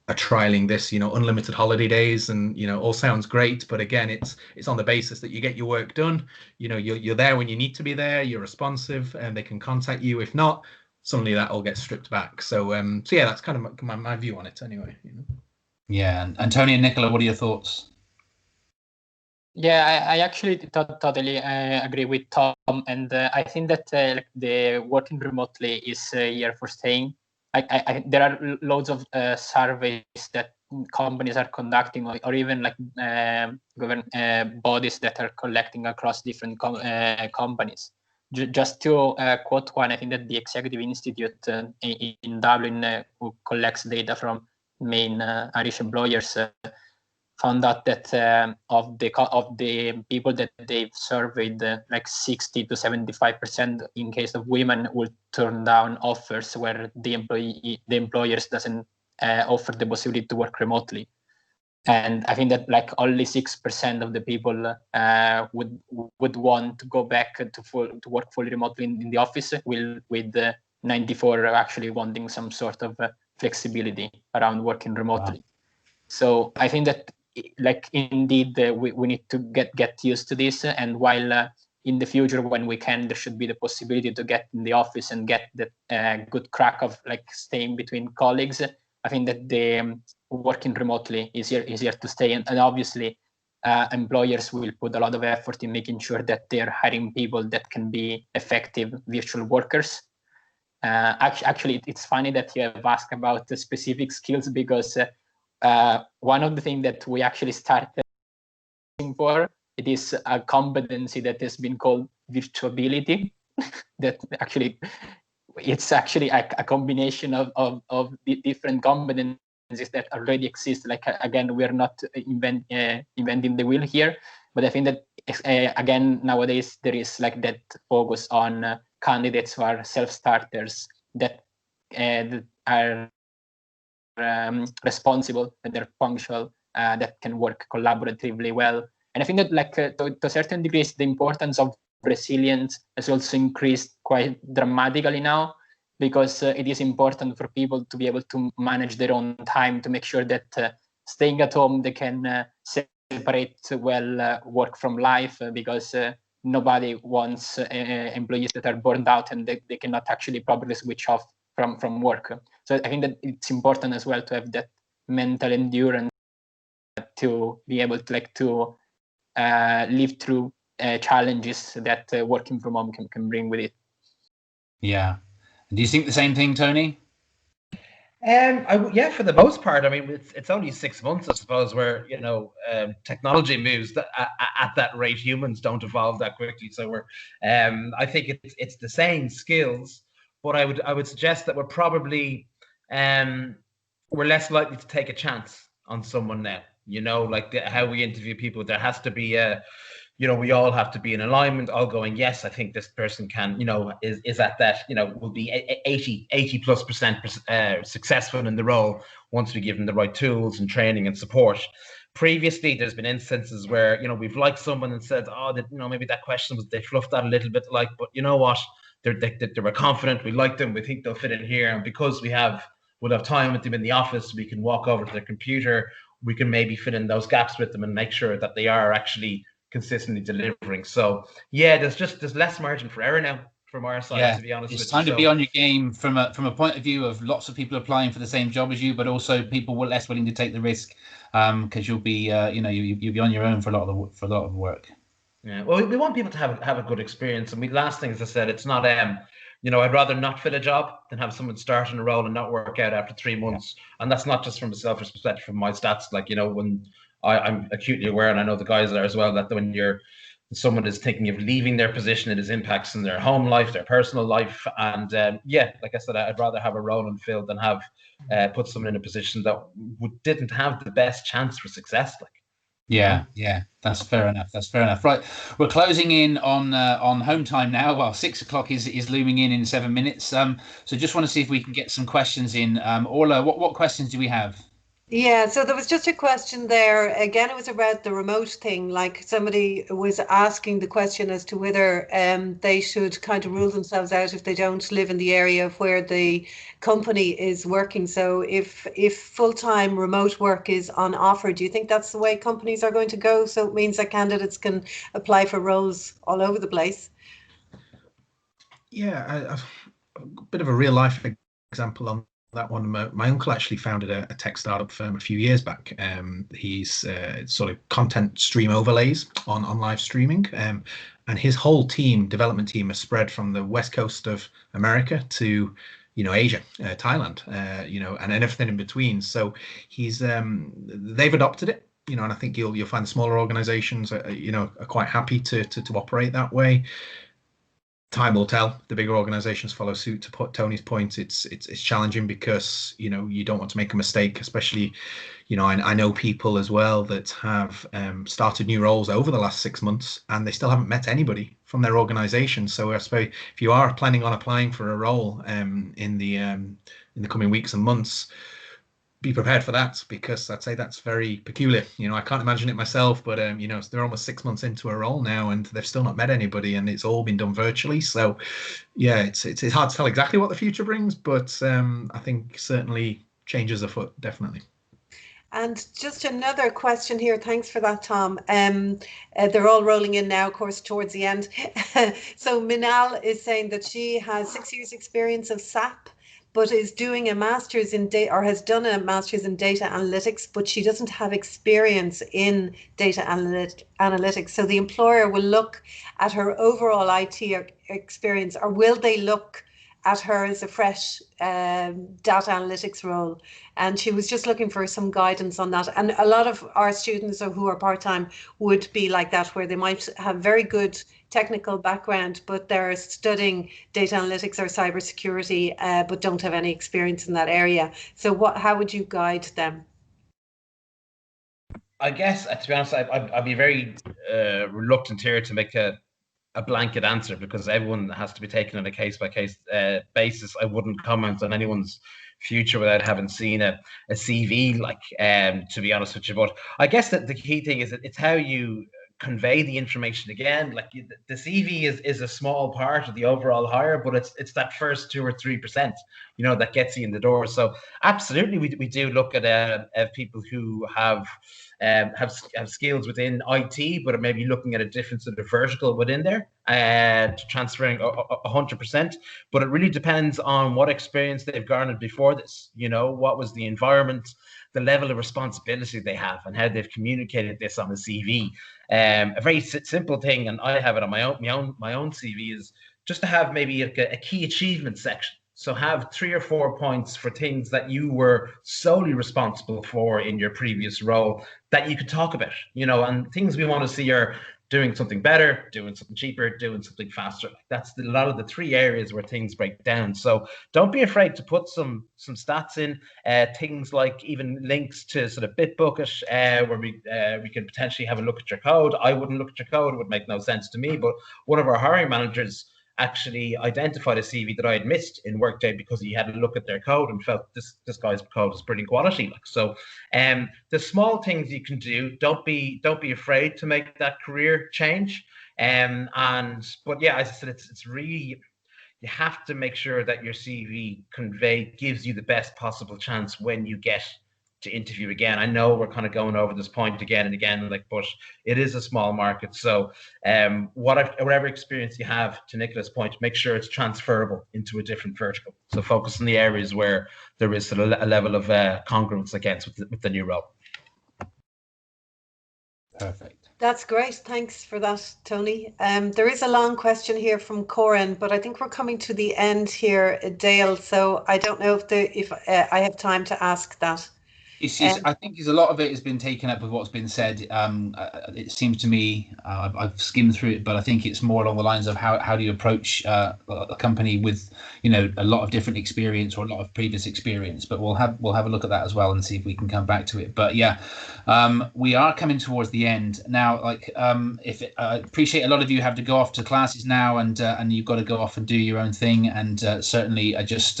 are trialing this, unlimited holiday days, and all sounds great, but again, it's on the basis that you get your work done. You're there when you need to be there, you're responsive, and they can contact you. If not, suddenly that all gets stripped back. So yeah, that's kind of my view on it anyway. Yeah, and Tony and Nicola, what are your thoughts? Yeah, I actually totally agree with Tom, and I think that the working remotely is here for staying. There are loads of surveys that companies are conducting, or even government bodies that are collecting across different companies. Just to quote one, I think that the Executive Institute in Dublin, who collects data from main Irish employers, found out that of the people that they've surveyed, 60 to 75% in case of women will turn down offers where the employers doesn't offer the possibility to work remotely. And I think that only 6% of the people would want to go back to work fully remotely in the office, with 94 actually wanting some sort of flexibility around working remotely. Wow. So I think that indeed we need to get used to this, and while in the future, when we can, there should be the possibility to get in the office and get the good crack of like staying between colleagues. I think that the working remotely is easier to stay, and obviously employers will put a lot of effort in making sure that they're hiring people that can be effective virtual workers. Actually, it's funny that you have asked about the specific skills, because one of the things that we actually started for, it is a competency that has been called virtuability. That actually, it's actually a combination of the different competencies that already exist. Like, again, we are not inventing the wheel here, but I think that again, nowadays there is like that focus on candidates who are self-starters, that are responsible, that they're punctual, that can work collaboratively well. And I think that, like, to a certain degree, the importance of resilience has also increased quite dramatically now, because it is important for people to be able to manage their own time, to make sure that staying at home, they can separate well work from life, because nobody wants employees that are burned out and they cannot actually properly switch off from work. So I think that it's important as well to have that mental endurance to be able to live through challenges that working from home can bring with it. Yeah. Do you think the same thing, Tony? Yeah, for the most part. I mean, it's only 6 months, I suppose, where technology moves at that rate. Humans don't evolve that quickly, so we're. I think it's the same skills, but I would suggest that we're probably we're less likely to take a chance on someone now. Like how we interview people, there has to be a. We all have to be in alignment, all going, yes, I think this person can, is at that, will be 80+% successful in the role once we give them the right tools and training and support. Previously, there's been instances where, we've liked someone and said, maybe that question they fluffed that a little bit, but you know what? They were confident, we like them, we think they'll fit in here. And because we'll have time with them in the office, we can walk over to their computer, we can maybe fit in those gaps with them and make sure that they are actually consistently delivering. So yeah, there's less margin for error now from our side, to be honest. It's time to be on your game from a point of view of lots of people applying for the same job as you, but also people were less willing to take the risk because you'll be you'll be on your own for a lot of work. Yeah, well, we want people to have a good experience, and last thing, as I said, it's not I'd rather not fill a job than have someone start in a role and not work out after 3 months. And that's not just from a selfish perspective, from my stats. Like, when I'm acutely aware, and I know the guys there as well, that when someone is thinking of leaving their position, it has impacts in their home life, their personal life. And like I said, I'd rather have a role unfilled than have put someone in a position that didn't have the best chance for success. Yeah, that's fair enough. Right, we're closing in on home time now. Well, 6 o'clock is looming in 7 minutes. So just want to see if we can get some questions in. Orla, what questions do we have? Yeah, so there was just a question there. Again, it was about the remote thing. Like, somebody was asking the question as to whether they should kind of rule themselves out if they don't live in the area of where the company is working. So if full-time remote work is on offer, do you think that's the way companies are going to go? So it means that candidates can apply for roles all over the place. Yeah, a bit of a real life example on that one. My uncle actually founded a tech startup firm a few years back. He's sort of content stream overlays on live streaming, and his whole development team is spread from the west coast of America to Asia, Thailand, and everything in between. So they've adopted it, and I think you'll find the smaller organizations are quite happy to operate that way. Time will tell. The bigger organizations follow suit. To put Tony's point, it's challenging because you don't want to make a mistake, especially I know people as well that have started new roles over the last 6 months and they still haven't met anybody from their organization. So I suppose if you are planning on applying for a role in the coming weeks and months, be prepared for that, because I'd say that's very peculiar. I can't imagine it myself, but they're almost 6 months into a role now and they've still not met anybody, and it's all been done virtually. So yeah, it's hard to tell exactly what the future brings, but I think certainly changes afoot, definitely. And just another question here. Thanks for that, Tom. They're all rolling in now, of course, towards the end. So Minal is saying that she has 6 years experience of SAP, but is doing a master's in data, or has done a master's in data analytics, but she doesn't have experience in data analytics. So the employer will look at her overall IT experience, or will they look at her as a fresh data analytics role? And she was just looking for some guidance on that. And a lot of our students who are part-time would be like that, where they might have very good technical background, but they're studying data analytics or cybersecurity, but don't have any experience in that area. So how would you guide them? I guess, to be honest, I'd be very reluctant here to make a blanket answer, because everyone has to be taken on a case-by-case basis. I wouldn't comment on anyone's future without having seen a CV, like, to be honest with you. But I guess that the key thing is that it's how you convey the information. Again, like, the CV is a small part of the overall hire, but it's that first 2 or 3%, that gets you in the door. So absolutely, we do look at people who have skills within IT, but are maybe looking at a different sort of vertical within there, transferring 100%. But it really depends on what experience they've garnered before this. What was the environment, the level of responsibility they have, and how they've communicated this on the CV. A very simple thing, and I have it on my own CV, is just to have maybe a key achievement section. So have 3 or 4 points for things that you were solely responsible for in your previous role that you could talk about, and things we want to see are doing something better, doing something cheaper, doing something faster. That's a lot of the 3 areas where things break down. So don't be afraid to put some stats in, things like even links to sort of Bitbucket, where we could potentially have a look at your code. I wouldn't look at your code. It would make no sense to me. But one of our hiring managers actually identified a CV that I had missed in Workday because he had a look at their code and felt this guy's code is pretty quality. So the small things you can do, don't be afraid to make that career change. But yeah, as I said, it's really, you have to make sure that your CV gives you the best possible chance when you get to interview again. I know we're kind of going over this point again and again, but it is a small market. So whatever experience you have, to Nicola's point, make sure it's transferable into a different vertical. So focus on the areas where there is sort of a level of congruence against with the new role. Perfect. That's great. Thanks for that, Tony. There is a long question here from Corin, but I think we're coming to the end here, Dale. So I don't know if I have time to ask that. I think a lot of it has been taken up with what's been said. It seems to me, I've skimmed through it, but I think it's more along the lines of how do you approach a company with a lot of different experience or a lot of previous experience. But we'll have a look at that as well and see if we can come back to it. But yeah, we are coming towards the end now. Like, I appreciate a lot of you have to go off to classes now, and you've got to go off and do your own thing. And certainly, I just.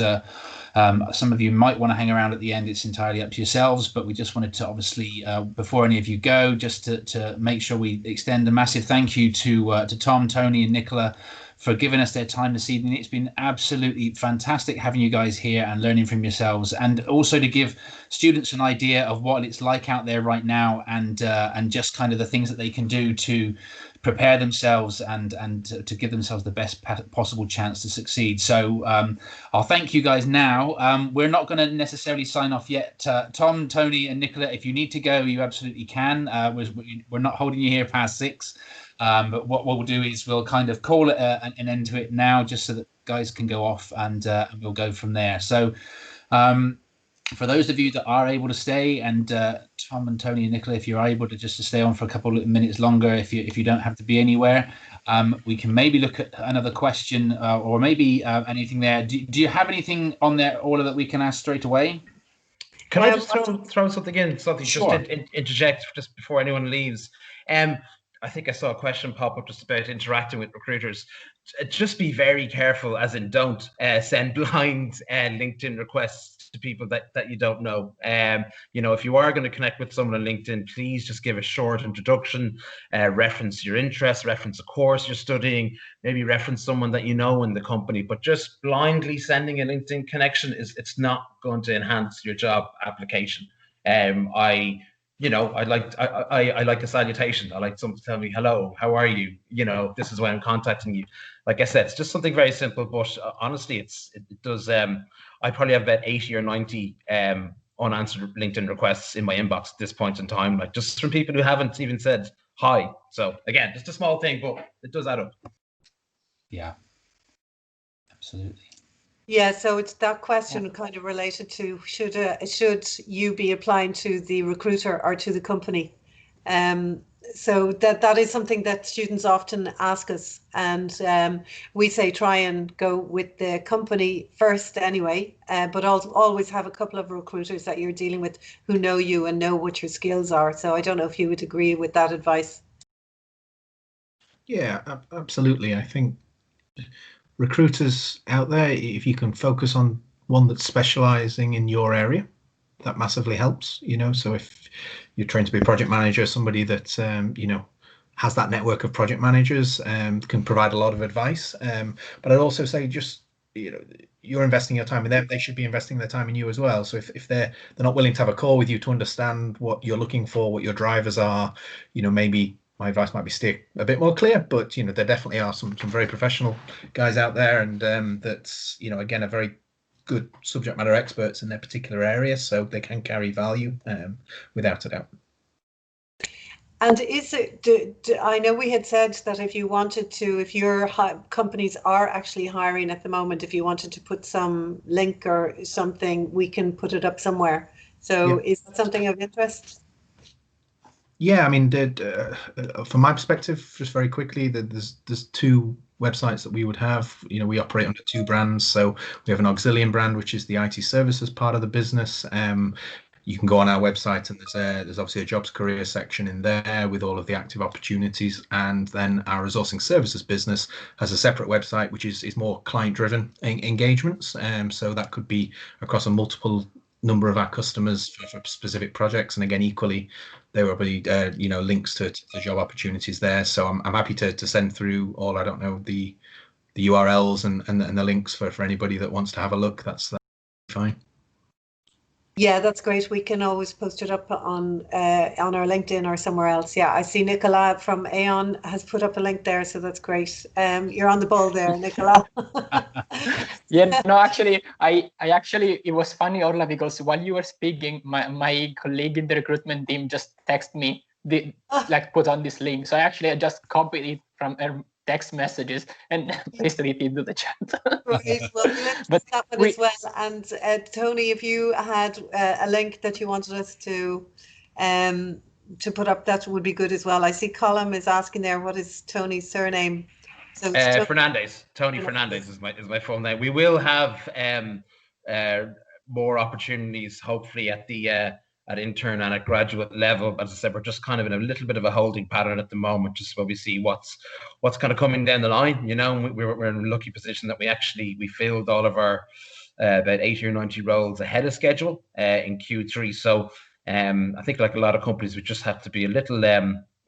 Some of you might want to hang around at the end. It's entirely up to yourselves, but we just wanted to obviously, before any of you go, just to make sure we extend a massive thank you to Tom, Tony and Nicola for giving us their time this evening. It's been absolutely fantastic having you guys here and learning from yourselves, and also to give students an idea of what it's like out there right now, and just kind of the things that they can do to prepare themselves and to give themselves the best possible chance to succeed. So I'll thank you guys now. We're not going to necessarily sign off yet. Tom, Tony and Nicola, if you need to go, you absolutely can. We're not holding you here past 6. But what we'll do is we'll kind of call it an end to it now, just so that guys can go off, and we'll go from there. So for those of you that are able to stay, and Tom and Tony and Nicola, if you're able to just to stay on for a couple of minutes longer, if you don't have to be anywhere, we can maybe look at another question, or maybe anything there. Do you have anything on there, Orla, that we can ask straight away? Can I just throw something in? Sure. Just to interject just before anyone leaves. I think I saw a question pop up just about interacting with recruiters. Just be very careful, as in don't send blind LinkedIn requests to people that you don't know. If you are going to connect with someone on LinkedIn, please just give a short introduction, reference your interests, reference a course you're studying, maybe reference someone that you know in the company. But just blindly sending a LinkedIn connection it's not going to enhance your job application. I like a salutation. I like someone to tell me, hello, how are you? This is why I'm contacting you. Like I said, it's just something very simple, but honestly, it does. I probably have about 80 or 90 unanswered LinkedIn requests in my inbox at this point in time, like just from people who haven't even said hi. So again, just a small thing, but it does add up. Yeah, absolutely. Yeah, so it's that question kind of related to should you be applying to the recruiter or to the company? So that is something that students often ask us, and we say try and go with the company first anyway, but always have a couple of recruiters that you're dealing with who know you and know what your skills are. So I don't know if you would agree with that advice. Yeah, absolutely. I think recruiters out there, if you can focus on one that's specializing in your area, that massively helps. So if you're trying to be a project manager, somebody that has that network of project managers can provide a lot of advice. But I'd also say just you're investing your time in them, they should be investing their time in you as well. So if they're not willing to have a call with you to understand what you're looking for, what your drivers are, maybe my advice might be stay a bit more clear, but there definitely are some very professional guys out there, and that's again are very good subject matter experts in their particular area, so they can carry value without a doubt. And is it? I know we had said that if you wanted to, if your companies are actually hiring at the moment, if you wanted to put some link or something, we can put it up somewhere. So is that something of interest? Yeah, I mean, from my perspective, just very quickly, there's two websites that we would have. We operate under two brands. So we have an auxiliary brand, which is the IT services part of the business. You can go on our website, and there's obviously a jobs career section in there with all of the active opportunities. And then our resourcing services business has a separate website, which is more client-driven engagements. So that could be across a multiple number of our customers for specific projects, and again, equally, there will be links to job opportunities there. So I'm happy to send through all, I don't know, the URLs and the links for anybody that wants to have a look. That's fine. Yeah, that's great. We can always post it up on our LinkedIn or somewhere else. Yeah, I see Nicola from Aon has put up a link there, so that's great. You're on the ball there, Nicola. Yeah, no, actually, it was funny, Orla, because while you were speaking, my colleague in the recruitment team just texted me, put on this link. So I just copied it from her text messages and pasted it into the chat. Right. Well, we'll that one as well. And Tony, if you had a link that you wanted us to put up, that would be good as well. I see Colin is asking there, what is Tony's surname? So Fernandez. Tony Fernandez is my full name. We will have more opportunities, hopefully, at intern and at graduate level. As I said, we're just kind of in a little bit of a holding pattern at the moment, just where we see what's kind of coming down the line. We're in a lucky position that we filled all of our about 80 or 90 roles ahead of schedule in Q3. So I think, like a lot of companies, we just have to be a little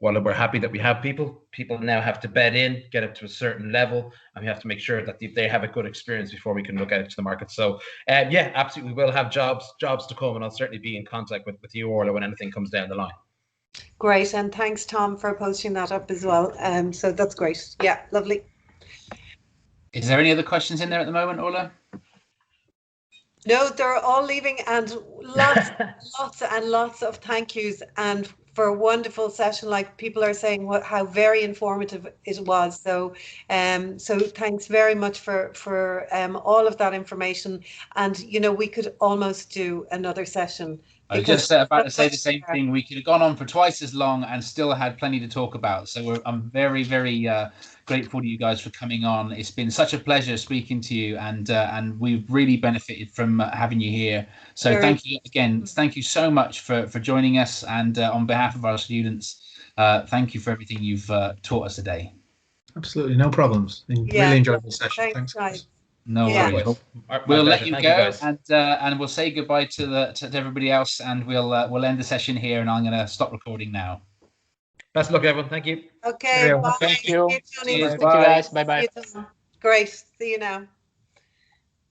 while we're happy that we have people now have to bed in, get up to a certain level, and we have to make sure that they have a good experience before we can look out to the market. So yeah, absolutely, we will have jobs to come, and I'll certainly be in contact with you, Orla, when anything comes down the line. Great, and thanks, Tom, for posting that up as well. So that's great. Yeah, lovely. Is there any other questions in there at the moment, Orla? No, they're all leaving, and lots and lots of thank yous, and for a wonderful session. Like people are saying how very informative it was. So so thanks very much for all of that information. And we could almost do another session. I was just about to say the same thing. We could have gone on for twice as long and still had plenty to talk about. So I'm very, very grateful to you guys for coming on. It's been such a pleasure speaking to you, and we've really benefited from having you here. So thank you again. Thank you so much for joining us. And on behalf of our students, thank you for everything you've taught us today. Absolutely, no problems. Really enjoyed the session. Thanks, guys. No worries. We'll let you go, and we'll say goodbye to everybody else, and we'll end the session here. And I'm going to stop recording now. Best of luck, everyone. Thank you. Okay. Bye. Thank you. Thank you, guys. Bye bye. Great. See you now.